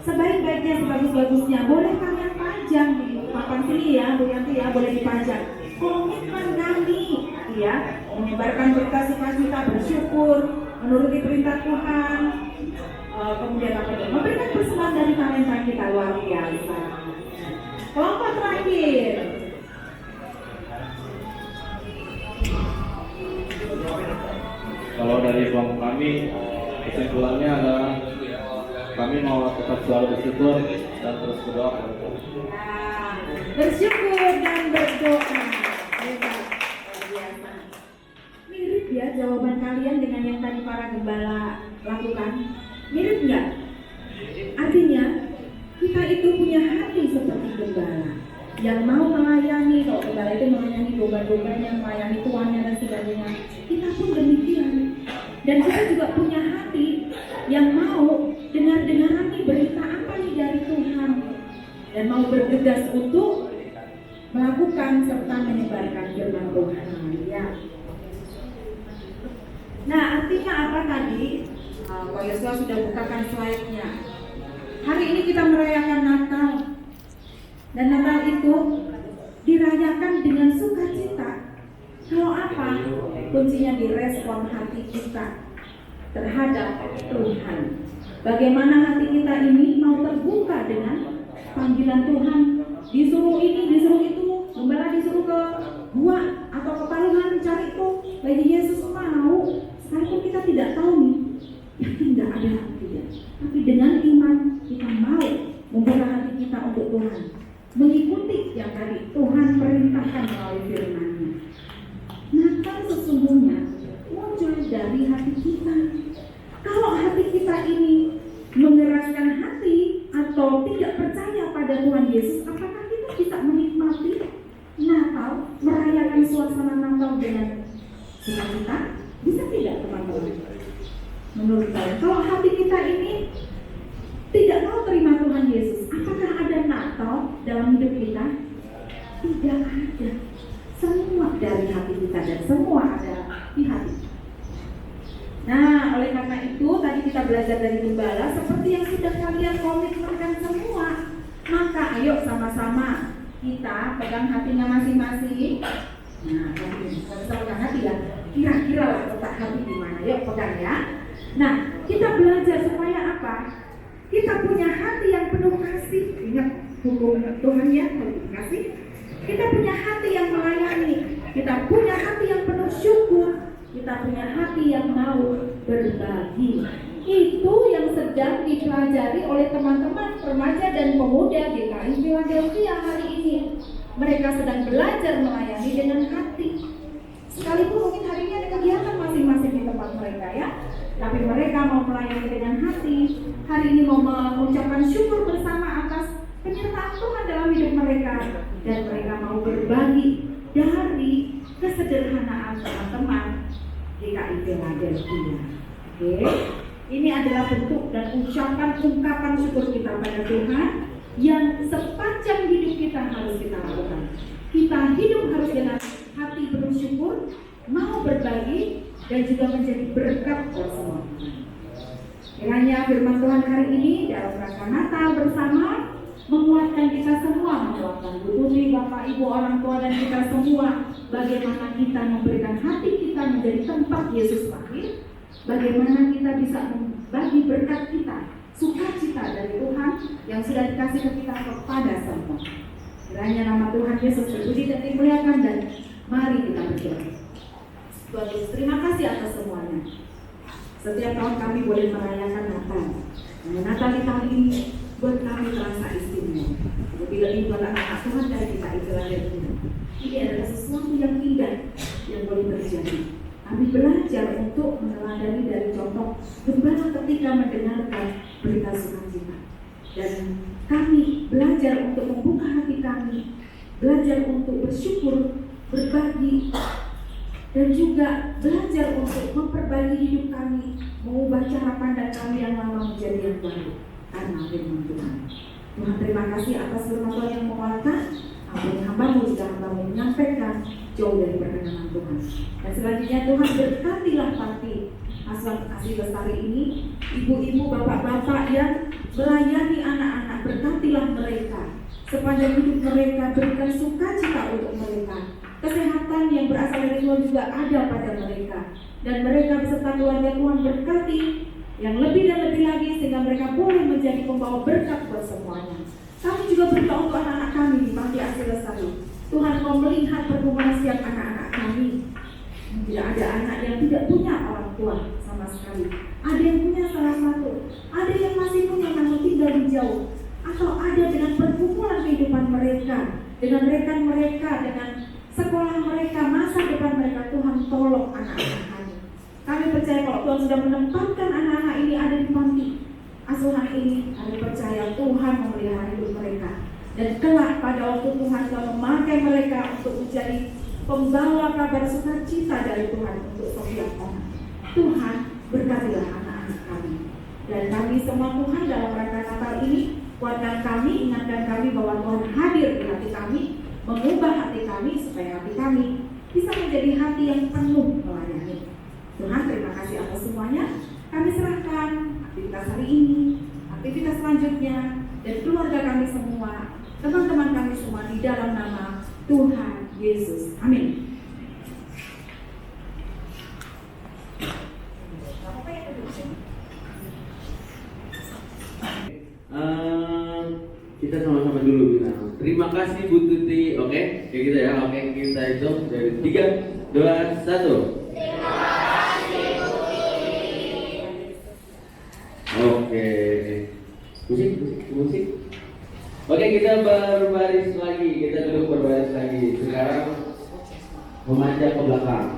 [SPEAKER 3] Sebaik-baiknya, sebagus-bagusnya. Boleh kalian pajang di papan sini ya, Bu Yanti ya, boleh dipajang. Komitmen kami, ya, menyebarkan berita sukacita, bersyukur, menuruti perintah Tuhan, kemudian apa itu? Memberikan persembahan dari talenta kita luar biasa. Kelompok terakhir.
[SPEAKER 6] Kalau dari kelompok kami, kesimpulannya adalah kami mau tetap selalu bersyukur dan terus berdoa.
[SPEAKER 3] Bersyukur dan berdoa. Hebat, luar biasa. Mirip ya jawaban kalian dengan yang tadi para gembala lakukan? Mirip nggak? Artinya kita itu punya hati seperti gembala yang mau melayani. Kalau gembala itu melayani domba-dombanya, melayani tuannya dan sebagainya. Kita pun demikian. Dan kita juga punya hati yang mau dengar-dengaran nih berita apa nih dari Tuhan, dan mau bergegas untuk melakukan serta menyebarkan firman Tuhan. Ya. Nah, artinya apa tadi? Pak Yosua sudah bukakan slide-nya. Hari ini kita merayakan Natal, dan Natal itu dirayakan dengan sukacita. Kalau apa? Kuncinya di respon hati kita terhadap Tuhan. Bagaimana hati kita ini mau terbuka dengan panggilan Tuhan? Disuruh ini, disuruh itu, gembala disuruh ke gua atau ke palungan cari itu. Lagi Yesus mau, sekalipun kita tidak tahu nih, yakin nggak ada hatinya. Tapi dengan iman kita mau membuka hati kita untuk Tuhan, mengikuti yang tadi Tuhan perintahkan melalui firman-Nya. Natal sesungguhnya muncul dari hati kita. Kalau hati kita ini mengeraskan hati atau tidak percaya pada Tuhan Yesus, apakah kita bisa menikmati Natal, merayakan suasana Natal dengan sukacita? Bisa tidak, teman-teman? Menurut saya, kalau hati kita ini tidak mau terima Tuhan Yesus, apakah ada Natal dalam hidup kita? Tidak ada. Semua dari hati kita dan semua ada di hati. Nah, oleh karena itu tadi kita belajar dari gembala seperti yang sudah kalian komitmenkan semua. Maka ayo sama-sama kita pegang hatinya masing-masing. Nah, kita pegang hati ya. Kira-kira letak hati di mana? Yuk pegang ya. Nah, kita belajar supaya apa? Kita punya hati yang penuh kasih. Ingat hukum Tuhan ya, penuh kasih. Kita punya hati yang melayani, kita punya hati yang penuh syukur, kita punya hati yang mau berbagi. Itu yang sedang dipelajari oleh teman-teman remaja dan pemuda GKI Philadelphia hari ini. Mereka sedang belajar melayani dengan hati. Sekalipun mungkin hari ini ada kegiatan masing-masing di tempat mereka ya, tapi mereka mau melayani dengan hati. Hari ini mau mengucapkan syukur bersama atas penyertaan Tuhan dalam hidup mereka, dan mereka mau berbagi dari kesederhanaan teman-teman GKI Philadelphia. Oke, ini adalah bentuk dan ungkapan syukur kita pada Tuhan yang sepanjang hidup kita harus kita lakukan. Kita hidup harus dengan hati penuh syukur, mau berbagi, dan juga menjadi berkat buat semua. Kiranya firman Tuhan hari ini dalam rangka Natal bersama menguatkan kita semua, menguatkan Bu Putri, Bapak, Ibu, orang tua, dan kita semua. Bagaimana kita memberikan hati kita menjadi tempat Yesus lahir. Bagaimana kita bisa membagi berkat kita, sukacita dari Tuhan yang sudah dikasih ke kita kepada semua. Kiranya nama Tuhan Yesus terpuji dan dimuliakan, dan mari kita berdoa. Tuhan Yesus, terima kasih atas semuanya. Setiap tahun kami boleh merayakan Natal. Dan Natal di tahun ini buat kami terasa istimewa. Lebih-lebih buat anak-anak Tuhan dari kita Philadelphia. Ini adalah sesuatu yang indah yang boleh terjadi. Kami belajar untuk meneladani dari contoh gembala ketika mendengarkan berita sukacita. Dan kami belajar untuk membuka hati kami, belajar untuk bersyukur, berbagi, dan juga belajar untuk memperbaiki hidup kami, mengubah cara pandang kami yang lama menjadi yang baru. Karena firman Tuhan. Tuhan, terima kasih atas firman Tuhan yang menguatkan. Ampuni hamba-Mu jika hamba-Mu menyampaikan jauh dari perkenan Tuhan. Dan selanjutnya Tuhan berkatilah panti Asuhan Kasih Lestari ini, ibu-ibu, bapak-bapak yang melayani anak-anak, berkatilah mereka. Sepanjang hidup mereka, berikan sukacita untuk mereka. Kesehatan yang berasal dari Tuhan juga ada pada mereka. Dan mereka beserta keluarga Tuhan berkati yang lebih dan lebih lagi, sehingga mereka boleh menjadi pembawa berkat buat semuanya. Kami juga berdoa untuk anak-anak kami di Panti Asuhan Lestari. Tuhan, Kau melihat pergumulan setiap anak-anak kami. Tidak ada anak yang tidak punya orang tua sama sekali. Ada yang punya salah satu, ada yang masih punya namun tinggal di jauh, atau ada dengan pergumulan kehidupan mereka, dengan rekan mereka, dengan sekolah mereka, masa depan mereka. Tuhan, tolong anak-anak kami. percaya kalau Tuhan sudah menempatkan anak-anak ini ada di panti asuhan ini, kami percaya Tuhan memelihara hidup mereka. Dan kelak pada waktu Tuhan telah memakai mereka untuk menjadi pembawa kabar sukacita dari Tuhan untuk setiap orang. Tuhan berkatilah anak-anak kami. Dan kami semua Tuhan dalam rangka Natal ini, kuatkan kami, ingatkan kami bahwa Tuhan hadir di hati kami, mengubah hati kami supaya hati kami bisa menjadi hati yang penuh melayani. Tuhan, terima kasih atas semuanya. Kami serahkan aktivitas hari ini, aktivitas selanjutnya, dan keluarga kami semua, teman-teman kami semua di dalam nama Tuhan Yesus. Amin.
[SPEAKER 4] Kita sama-sama dulu bilang terima kasih Bu Tuti, oke? Kayak gitu ya, oke, kita hitung dari 3, 2, 1. Terima kasih Bu Tuti. Oke, musik. Oke, kita berbaris lagi, kita duduk berbaris lagi. Sekarang memanjang ke belakang.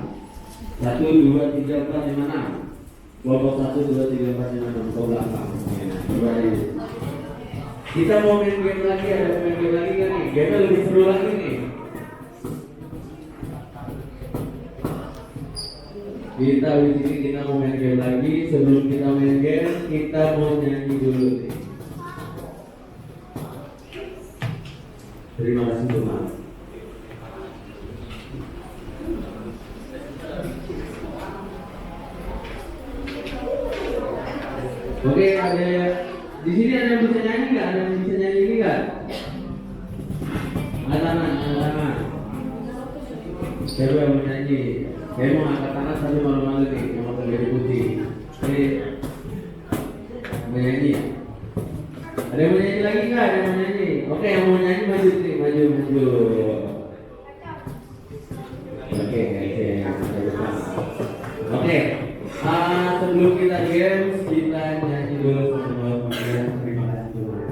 [SPEAKER 4] 1, 2, 3, 4, 5, 6. Kelompok 1, 2, 3, 4, 5, 6 ke belakang. Berbaris. Kita mau main game lagi, ada main game lagi kan nih? Game lebih seru lagi nih. Kita di sini kita mau main game lagi. Sebelum kita main game, kita mau nyanyi dulu nih. Terima kasih Tuhan. Oke, ada di sini ada yang bisa nyanyi nggak? Ada yang bisa nyanyi ini nggak? Angkat tangan. Siapa yang mau nyanyi? Saya mau angkat tangan tapi malu-malu nih, mau terjadi putih. Ini mau nyanyi ya? Ada yang mau nyanyi lagi nggak? Ada yang mau nyanyi? Oke, yang mau nyanyi maju sini, maju. Oke. Sebelum kita games, kita nyanyi dulu semua. Terima kasih Tuhan.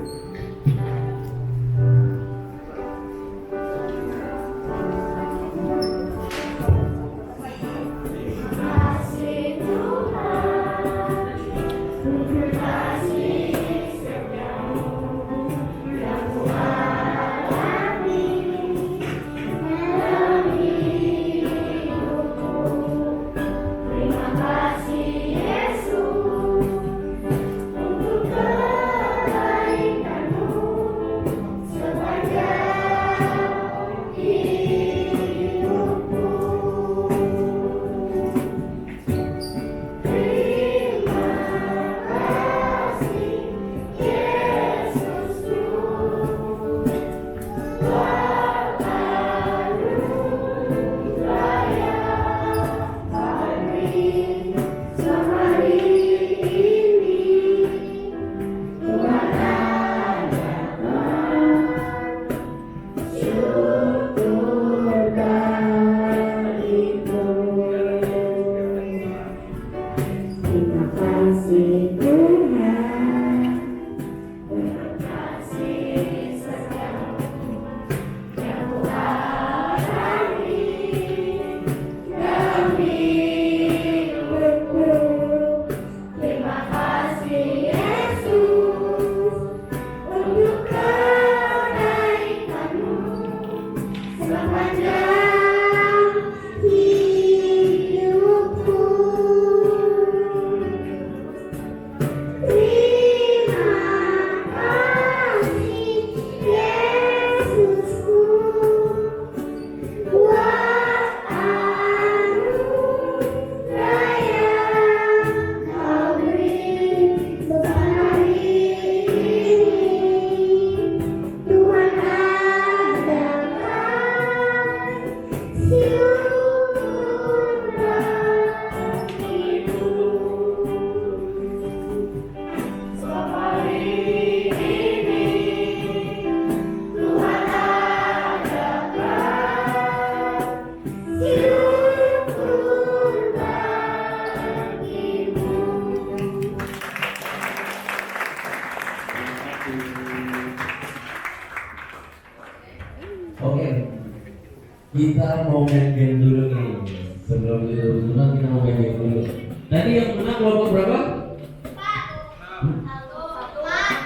[SPEAKER 4] Kita mau main game dulu nih. Sebelum itu kita mau main game dulu. Tadi yang menang kelompok berapa?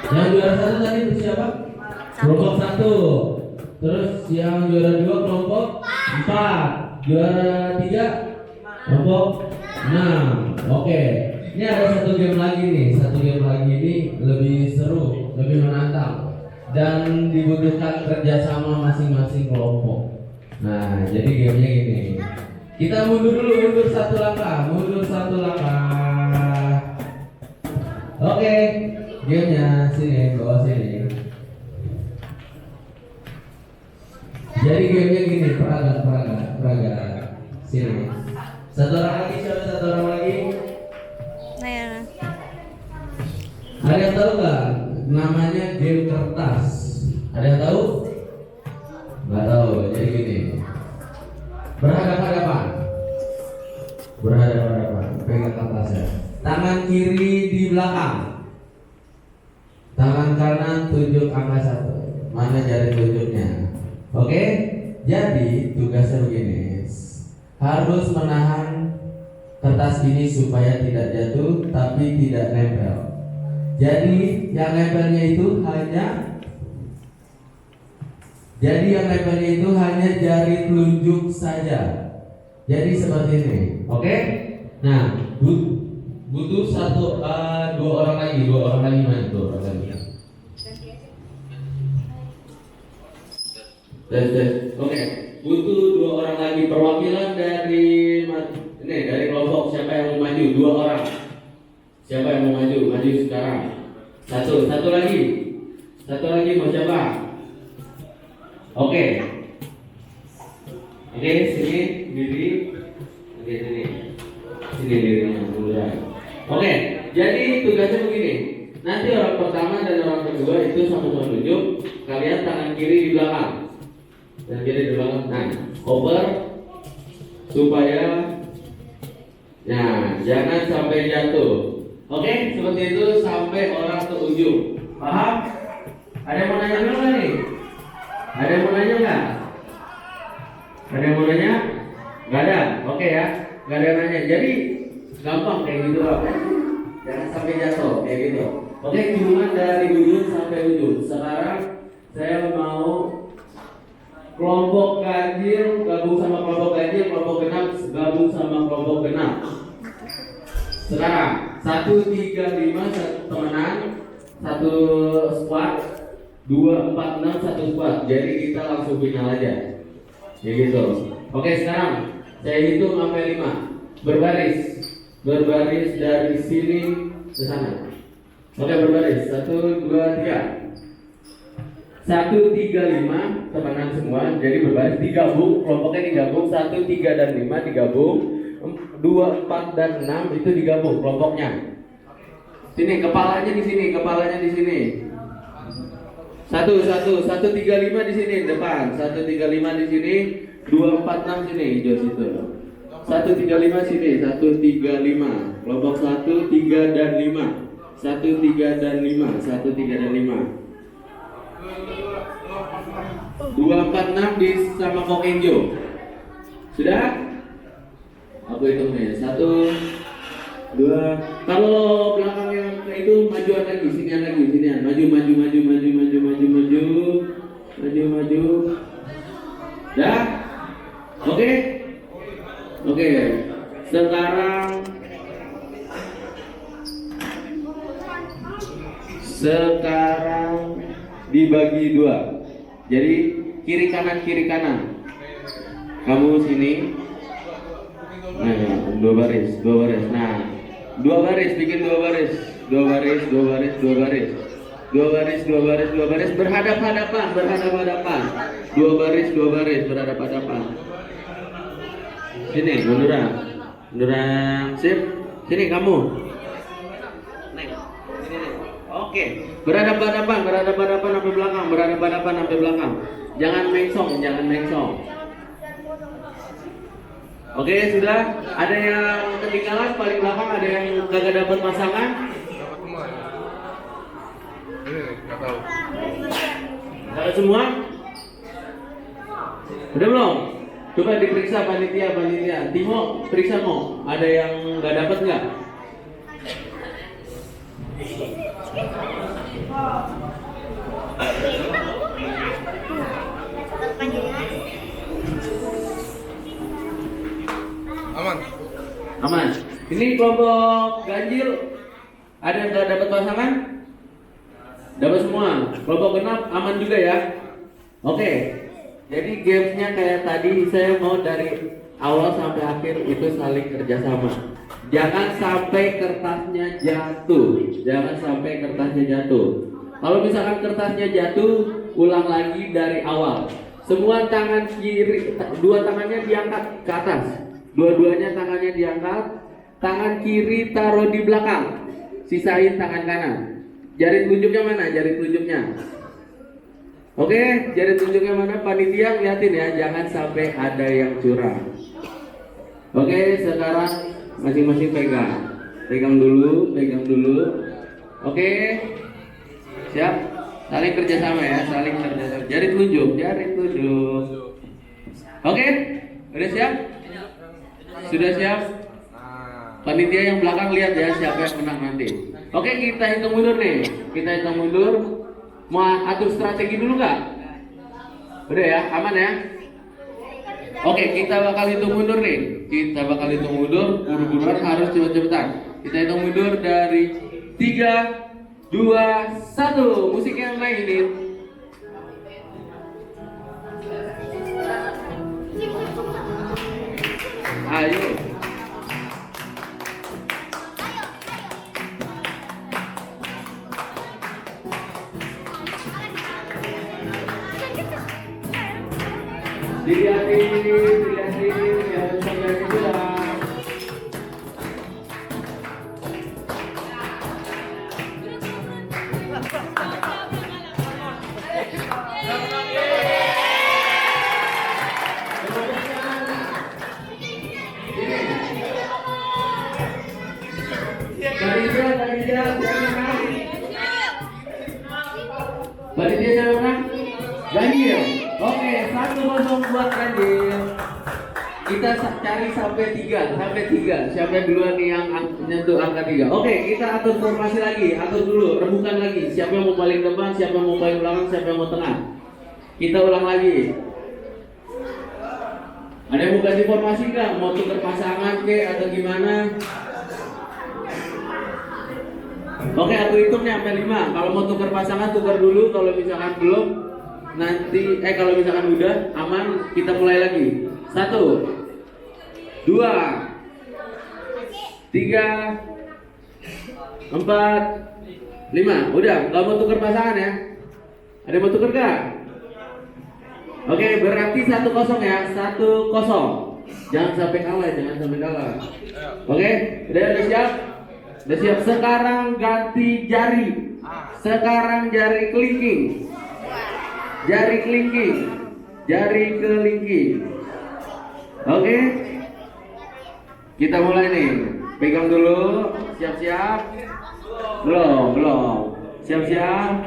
[SPEAKER 4] Yang juara 1 tadi itu siapa? Kelompok 1. Terus yang juara 2 kelompok 4. Juara 3 kelompok 6. Oke. Ini ada satu game lagi nih. Satu game lagi ini lebih seru, lebih menantang, dan dibutuhkan kerjasama masing-masing kelompok. Nah, jadi gamenya gini. Kita mundur dulu, mundur satu langkah. Oke, gamenya sini, bawa sini. Jadi gamenya gini, peraga. Sini. Satu orang lagi, siapa satu orang lagi?
[SPEAKER 5] Nah,
[SPEAKER 4] Ada yang tahu nggak? Namanya game kertas. Ada yang tahu? Nggak tahu. Jadi gini. Berhadapan. Pegang kertasnya. Tangan kiri di belakang. Tangan kanan tunjuk angka 1. Mana jari tunjuknya? Oke? Jadi tugasnya begini. Harus menahan kertas ini supaya tidak jatuh tapi tidak nempel. Jadi yang nempelnya itu hanya jari telunjuk saja. Jadi seperti ini. Oke? Nah, butuh dua orang lagi main. Oke, butuh 2 orang lagi perwakilan dari kelompok. Siapa yang mau maju? 2 orang. Siapa yang mau maju? Maju sekarang. Satu lagi mau siapa? Oke, sini diri. Sini dirinya. Oke, jadi tugasnya begini. Nanti orang pertama dan orang kedua itu sama-sama tunjuk. Kalian tangan kiri di belakang. Nah, over supaya jangan sampai jatuh. Oke, seperti itu sampai orang ke ujung. Paham? Ada yang mau nanya dulu nggak nih? Ada yang mau nanya nggak? Nggak ada. Oke ya, nggak ada yang nanya. Jadi gampang kayak gitu loh. Jangan sampai jatuh kayak gitu. Oke, cuma dari ujung sampai ujung. Sekarang saya mau kelompok ganjil gabung sama kelompok ganjil, kelompok genap gabung sama kelompok genap. Sekarang 1, 3, 5 satu temenan, satu squad, 2, 4, 6 satu squad. Jadi kita langsung final aja. Ya gitu. Oke, sekarang saya hitung sampai 5. Berbaris dari sini ke sana. Oke, berbaris. 1, 2, 3. 1, 3, 5 temenan semua. Jadi berbaris digabung, kelompoknya digabung. 1, 3 dan 5 digabung. 2, 4 dan 6 itu digabung kelompoknya. Sini kepalanya di sini. 1, 3, 5 di sini depan. 1, 3, 5 di sini. 2, 4, 6 sini hijau situ. 1, 3, 5 sini. 1, 3, 5. Kelompok 1, 3 dan 5. 1, 3 dan 5. 1, 3 dan 5. 2, 4, 6 di sama kok hijau. Sudah? Aku hitung nih. 1, 2. Kalau belakang yang itu majuan lagi, sinian. Maju. Dah? Oke. Sekarang dibagi 2. Jadi kiri kanan. Kamu sini. Nah, 2 baris. Nah, 2 baris, bikin 2 baris. 2 baris. Berhadapan. 2 baris berhadapan. Sini, munduran. Sip. Sini kamu. Oke. Berhadapan sampai belakang. Jangan mengsong. Oke, sudah. Ada yang ketinggalan paling belakang, ada yang kagak dapat pasangan? Dapat semua? Udah belum? Coba diperiksa panitia. Timo, periksa mau. Ada yang nggak dapat nggak? Aman. Ini kelompok ganjil. Ada yang nggak dapat pasangan? Dapat semua. Kelompok genap aman juga ya. Oke. Jadi gamesnya kayak tadi, saya mau dari awal sampai akhir itu saling kerjasama. Jangan sampai kertasnya jatuh. Kalau misalkan kertasnya jatuh, ulang lagi dari awal. Semua tangan kiri, dua tangannya diangkat ke atas. Dua-duanya tangannya diangkat. Tangan kiri taruh di belakang. Sisain tangan kanan. Jari telunjuknya mana? Oke, jari telunjuknya mana? Panitia liatin ya, jangan sampai ada yang curang. Oke, sekarang masing-masing pegang dulu. Oke, siap. Saling kerjasama ya, Jari telunjuk. Oke, udah siap? Sudah siap? Panitia yang belakang lihat ya siapa yang menang nanti. Oke, kita hitung mundur nih. Mau atur strategi dulu nggak? Udah ya, aman ya? Oke, kita bakal hitung mundur nih. Buru-buruan harus cepet-cepetan. Kita hitung mundur dari 3, 2, 1. Musik yang mainin. Ayo. Dilihatin, jangan sampai kehilangan. Panitia siapa menang? Ganjil. Oke, 1-0 buat Ganjil. Kita cari sampai 3. Siapa duluan nih yang nyentuh angka 3? Oke, kita atur formasi lagi. Atur dulu, rembukan lagi. Siapa yang mau paling depan, siapa yang mau paling belakang, siapa yang mau tengah. Kita ulang lagi. Ada yang mau ganti formasi nggak? Mau tukar pasangan atau gimana? Oke, aku hitung nih sampai 5. Kalau mau tukar pasangan, tukar dulu. Kalau misalkan belum, nanti kalau misalkan udah aman, kita mulai lagi. 1, 2, 3, 4, 5. Udah, nggak mau tukar pasangan ya? Ada yang mau tukar nggak? Oke, berarti 1-0 ya. 1-0. Jangan sampai kalah. Oke, udah siap? Udah siap. Sekarang ganti jari. Jari kelingking. Oke. Kita mulai nih. Pegang dulu. Siap-siap. Belum. Siap-siap.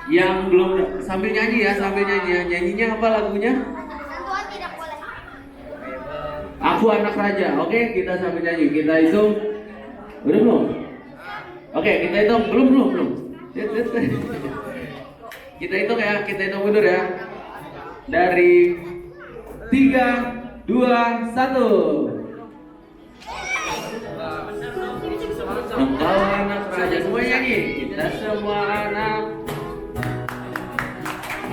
[SPEAKER 4] Yang belum sambil nyanyi ya. Nyanyinya apa lagunya? Aku Anak Raja. Oke, kita sambil nyanyi. Kita hitung. Udah belum? Oke, kita hitung. Belum. Kita hitung ya. Kita hitung mundur ya. Dari 3, 2, 1. Engkau anak raja. Semua nyanyi. Kita semua anak.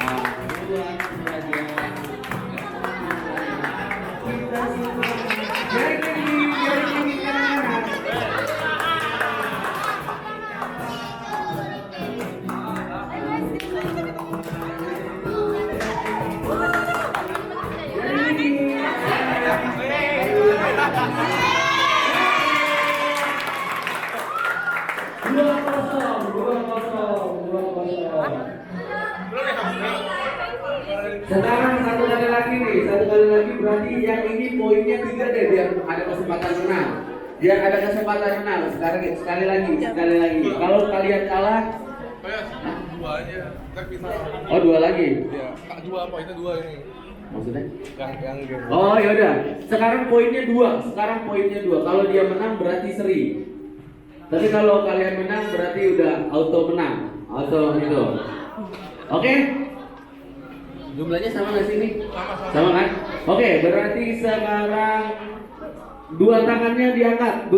[SPEAKER 4] Aku anak raja. Kita semua. Jari kiri kanan. Sekarang satu kali lagi berarti yang ini poinnya 3 deh biar ada kesempatan menang. Sekali lagi. Kalau kalian kalah,
[SPEAKER 1] dua aja.
[SPEAKER 4] oh 2 lagi.
[SPEAKER 1] Iya, 2 poinnya 2 ini.
[SPEAKER 4] Maksudnya?
[SPEAKER 1] Gang gitu.
[SPEAKER 4] Oh ya udah. Sekarang poinnya 2. Kalau dia menang berarti seri. Tapi kalau kalian menang berarti udah auto menang. Auto gitu. Oke? Jumlahnya sama nggak sih ini? Sama kan? Oke, berarti sekarang dua tangannya diangkat.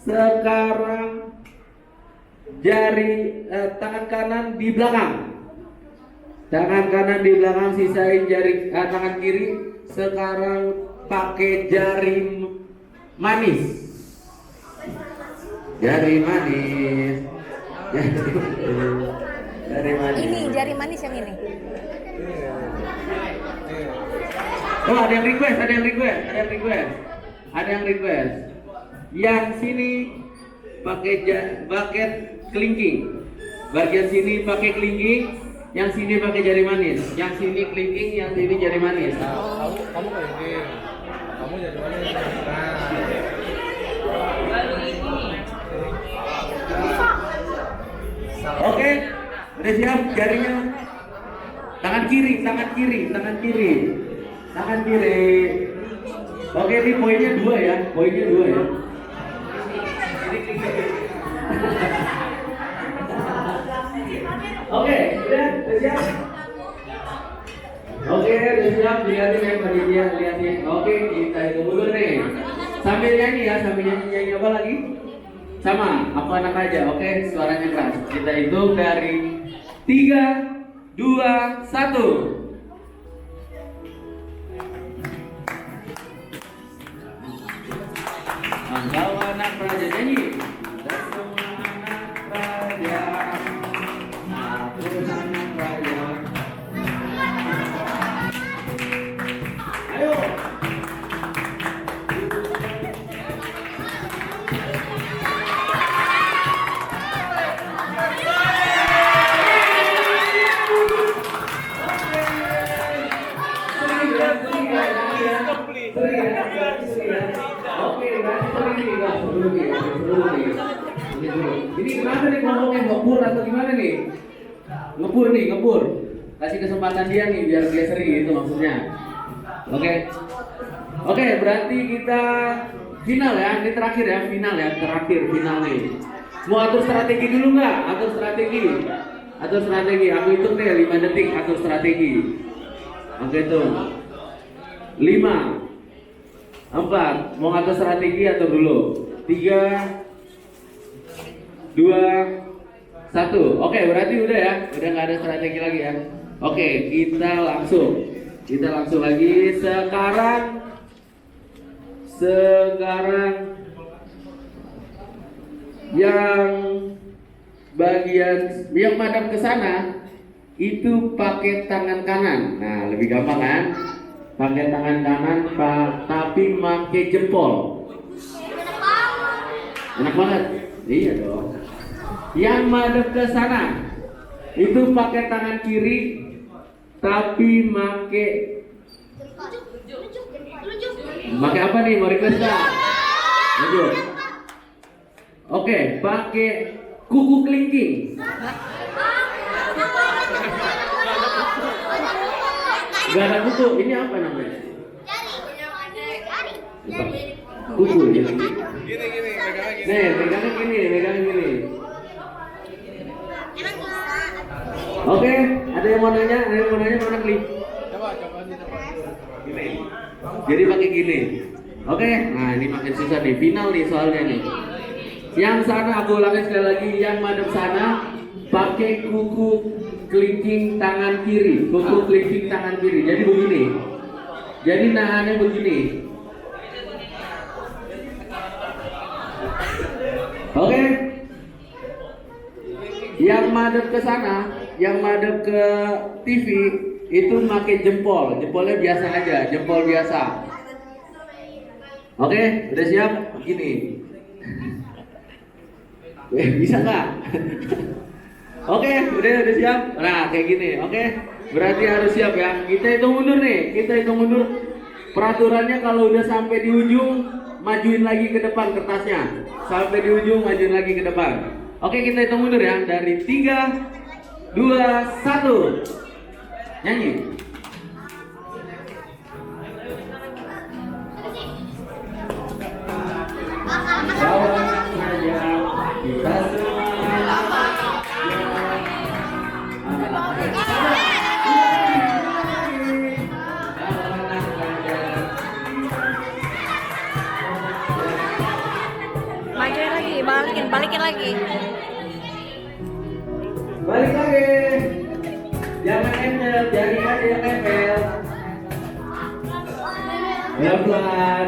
[SPEAKER 4] Sekarang jari tangan kanan di belakang. Sisain jari tangan kiri. Sekarang pakai jari manis. Jari manis.
[SPEAKER 5] Ini jari manis yang ini.
[SPEAKER 4] Oh, ada yang request. Yang sini pakai bucket kelingking. Bagian sini pakai kelingking, yang sini pakai jari manis. Yang sini kelingking, yang sini jari manis.
[SPEAKER 1] Kamu kelingking. Kamu jadi mana?
[SPEAKER 4] Oke, udah siap jarinya. Tangan kiri. Oke, ini poinnya 2 ya. Oke, udah siap. Dilihatin ya panitia, lihatin. Oke, kita itu mundur nih. Sambil nyanyi apa lagi? Sama, aku anak aja, oke, suaranya keras. Kita hitung dari 3, 2, 1. Engkau anak raja, nyanyi. Dan semua anak raja, aku anak raja. Ayo. Ini kenapa nih ngomongnya ngebur atau gimana nih? Ngebur. Kasih kesempatan dia nih biar dia seri itu maksudnya. Oke, berarti kita final ya. Ini terakhir ya, final nih. Mau atur strategi dulu nggak? Atur strategi. Aku hitung deh 5 detik atur strategi. Oke tuh. 5, 4, mau ngatur strategi atur dulu. 3, 2, 1. Oke, berarti udah ya. Udah nggak ada strategi lagi ya. Oke, kita langsung lagi. Sekarang yang bagian yang madam ke sana itu pakai tangan kanan. Nah, lebih gampang kan? Pakai tangan kanan, tapi pakai jempol. Enak banget. Iya dong. Yang madep ke sana itu pakai tangan kiri, tapi pakai apa nih? Mau request nggak? Lanjut. Oke, pakai kuku kelingking. Gak ada kuku, ini apa namanya? Kuku ya. Gini, megangnya gini. Oke, ada yang mau nanya mana klik?
[SPEAKER 1] Coba.
[SPEAKER 4] Gini. Jadi pakai gini. Oke, nah ini makin susah nih, final nih soalnya nih. Yang sana aku ulangin sekali lagi, yang madep sana pakai kuku kelingking tangan kiri. Jadi begini. Jadi nahannya begini. Oke. Yang madep ke sana, yang madep ke TV itu pakai jempolnya biasa aja, jempol biasa. Oke, udah siap? Begini. Bisa nggak? Oke, udah siap. Nah, kayak gini. Oke, berarti harus siap ya. Kita hitung mundur nih. Peraturannya kalau udah sampai di ujung, majuin lagi ke depan kertasnya. Sampai di ujung, majuin lagi ke depan. Oke, kita hitung mundur ya. Dari 3, 2, 1. Nyanyi. Bawa saja kita semua.
[SPEAKER 5] Majuin lagi, balikin lagi.
[SPEAKER 4] Balik lagi. Jangan nempel, jari aja yang nempel. Pelan-pelan.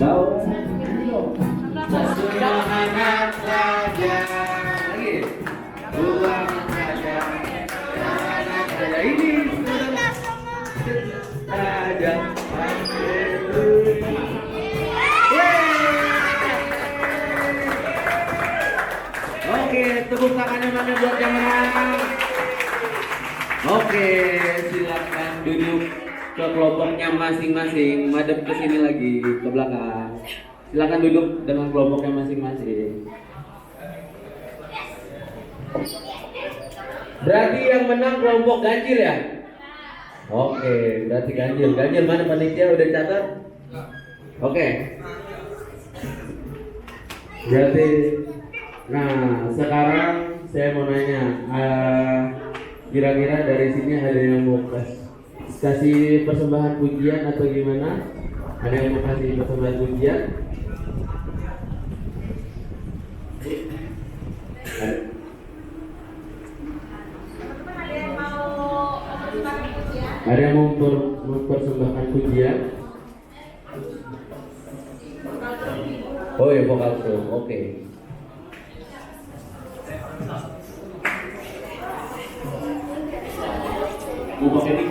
[SPEAKER 4] Daun. Semua anak saja. Lagi. Buang saja. Anak saja ini. Saja. Oke, tepuk tangannya mana buat yang menang. Oke, silakan duduk ke kelompoknya masing-masing. Madep ke sini lagi, ke belakang. Silakan duduk dengan kelompoknya masing-masing. Berarti yang menang kelompok ganjil ya? Oke, berarti ganjil. Ganjil mana panitia udah catat? Oke. Berarti, nah sekarang saya mau nanya, kira-kira dari sini ada yang mau kasih persembahan pujian atau gimana? Ada yang mau kasih persembahan pujian? Ada yang mau mempersembahkan pujian? Oh ya, vokal show, oke. Mau pakai mic?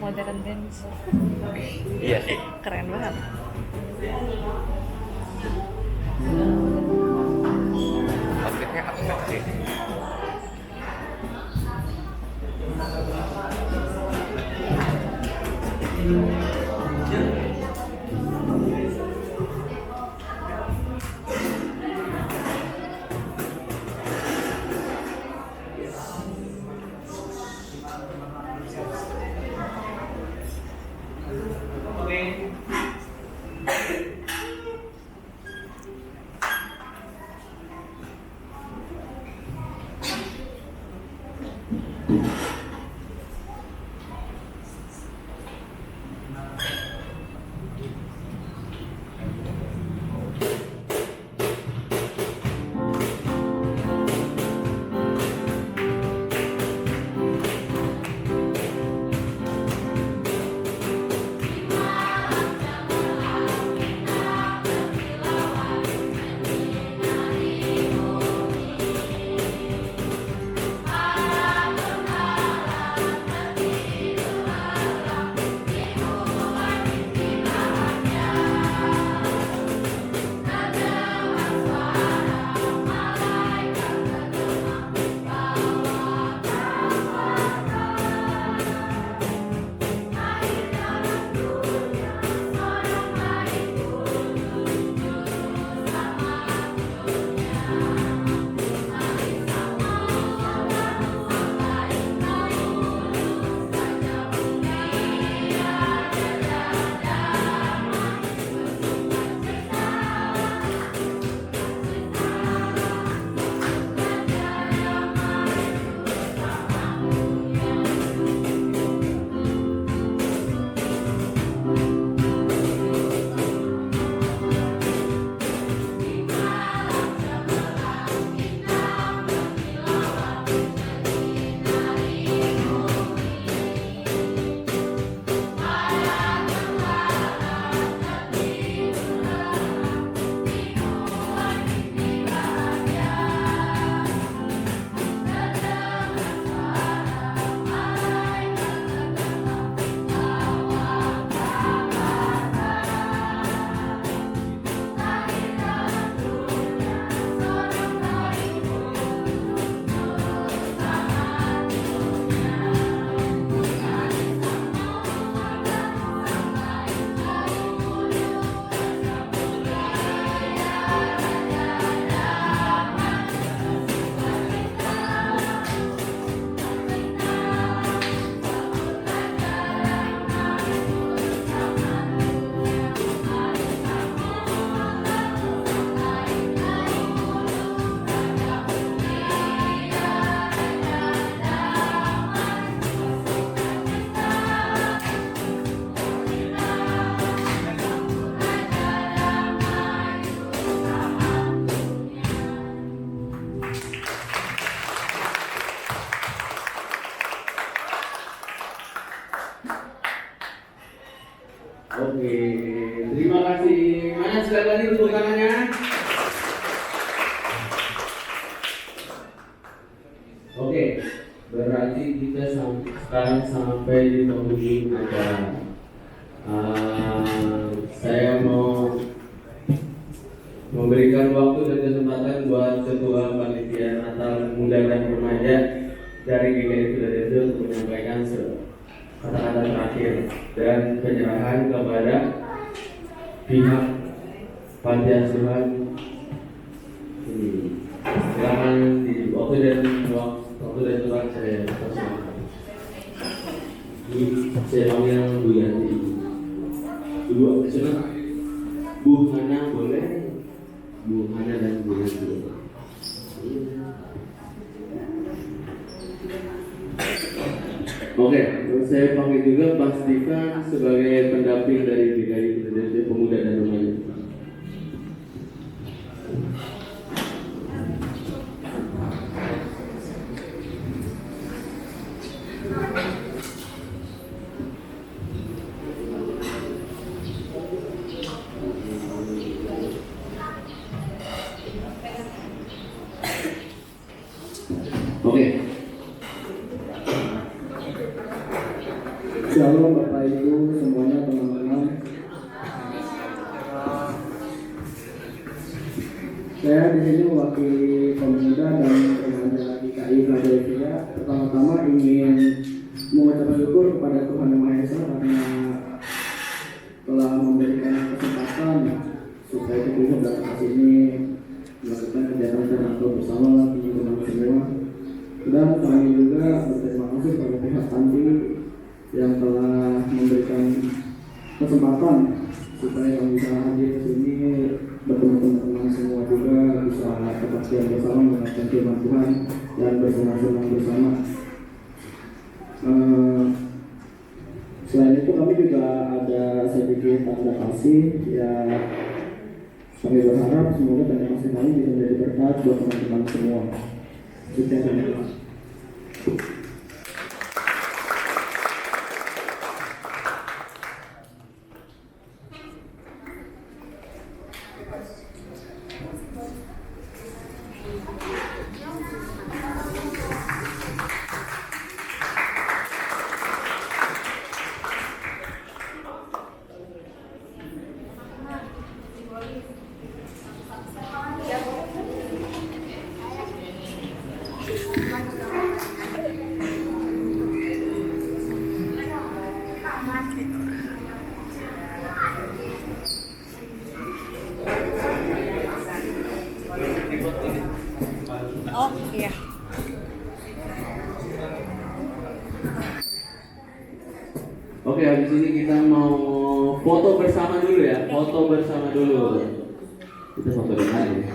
[SPEAKER 5] Modern dance.
[SPEAKER 4] Iya sih.
[SPEAKER 5] Keren banget.
[SPEAKER 4] Outfitnya apa sih? Oke, berarti kita sekarang sampai di penghujung acara. Saya mau memberikan waktu dan kesempatan buat Ketua Panitia Natal Muda dan Remaja dari GKI Filadelfia untuk menyampaikan kata-kata terakhir dan penyerahan kepada pihak Panti Asuhan ini. Silakan di waktu dan tempat saya persilakan. Ini saya panggil Bu Yanti. Dua, silakan. Bu Hana boleh. Bu Hana dan Bu Yanti. Oke, saya panggil juga Pak Steven sebagai pendamping dari GKI Filadelfia Pemuda dan Remaja. Oke.
[SPEAKER 2] Shalom Bapak Ibu semuanya, teman-teman. Saya di sini mewakili pemuda dan remaja GKI Filadelfia. Pertama-tama ingin mengucapkan syukur kepada Tuhan Yang Maha Esa karena telah memberikan kesempatan supaya kita bisa datang ke sini melakukan kegiatan tertentu bersama teman-teman semua. Dan kami juga berterima kasih kepada pihak panti yang telah memberikan kesempatan supaya kami bisa hadir ke sini bertemu teman-teman semua, juga bisa kebaktian bersama mendengarkan firman Tuhan dan bersenang-senang bersama. Selain itu kami juga ada sedikit tanda kasih ya. Kami berharap semoga tanda kasih kami bisa menjadi berkat buat teman-teman semua. Sukses teman-teman.
[SPEAKER 5] Oh iya.
[SPEAKER 4] Oke, habis ini kita mau foto bersama dulu ya. Foto bersama dulu. Kita foto di mana ya?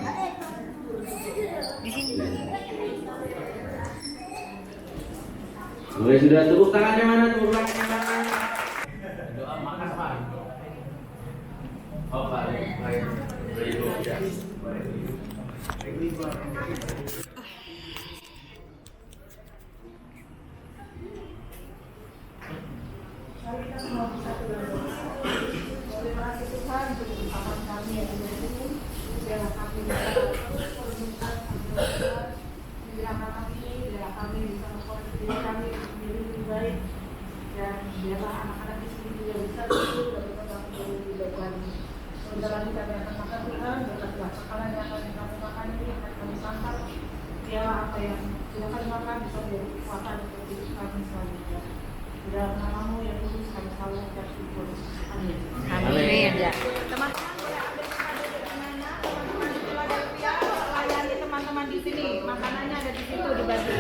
[SPEAKER 5] Di sini.
[SPEAKER 4] Oke, sudah, tepuk tangannya mana? Tepuk tangannya mana? Doa makan Pak. Oh, Pak.
[SPEAKER 8] Apa yang sudah kami makan bisa menjadi kekuatan untuk kami selanjutnya. Di dalam namamu yang kudus kami selalu mengucap syukur. Amin.
[SPEAKER 5] Amin. Ya.
[SPEAKER 8] Teman-teman boleh ambil kado dari mana? Teman-teman di Philadelphia layani teman-teman di sini. Makanannya ada di situ di baju.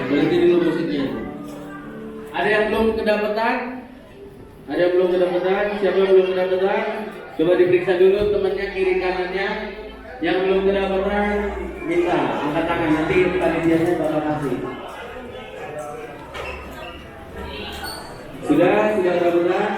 [SPEAKER 4] berhenti dulu musiknya. Ada yang belum kedapatan? Ada yang belum kedapatan? Siapa yang belum kedapatan? Coba diperiksa dulu temannya kiri kanannya. Yang belum kedapatan, minta angkat tangan, nanti panitianya bakal kasih. Sudah kedapatan?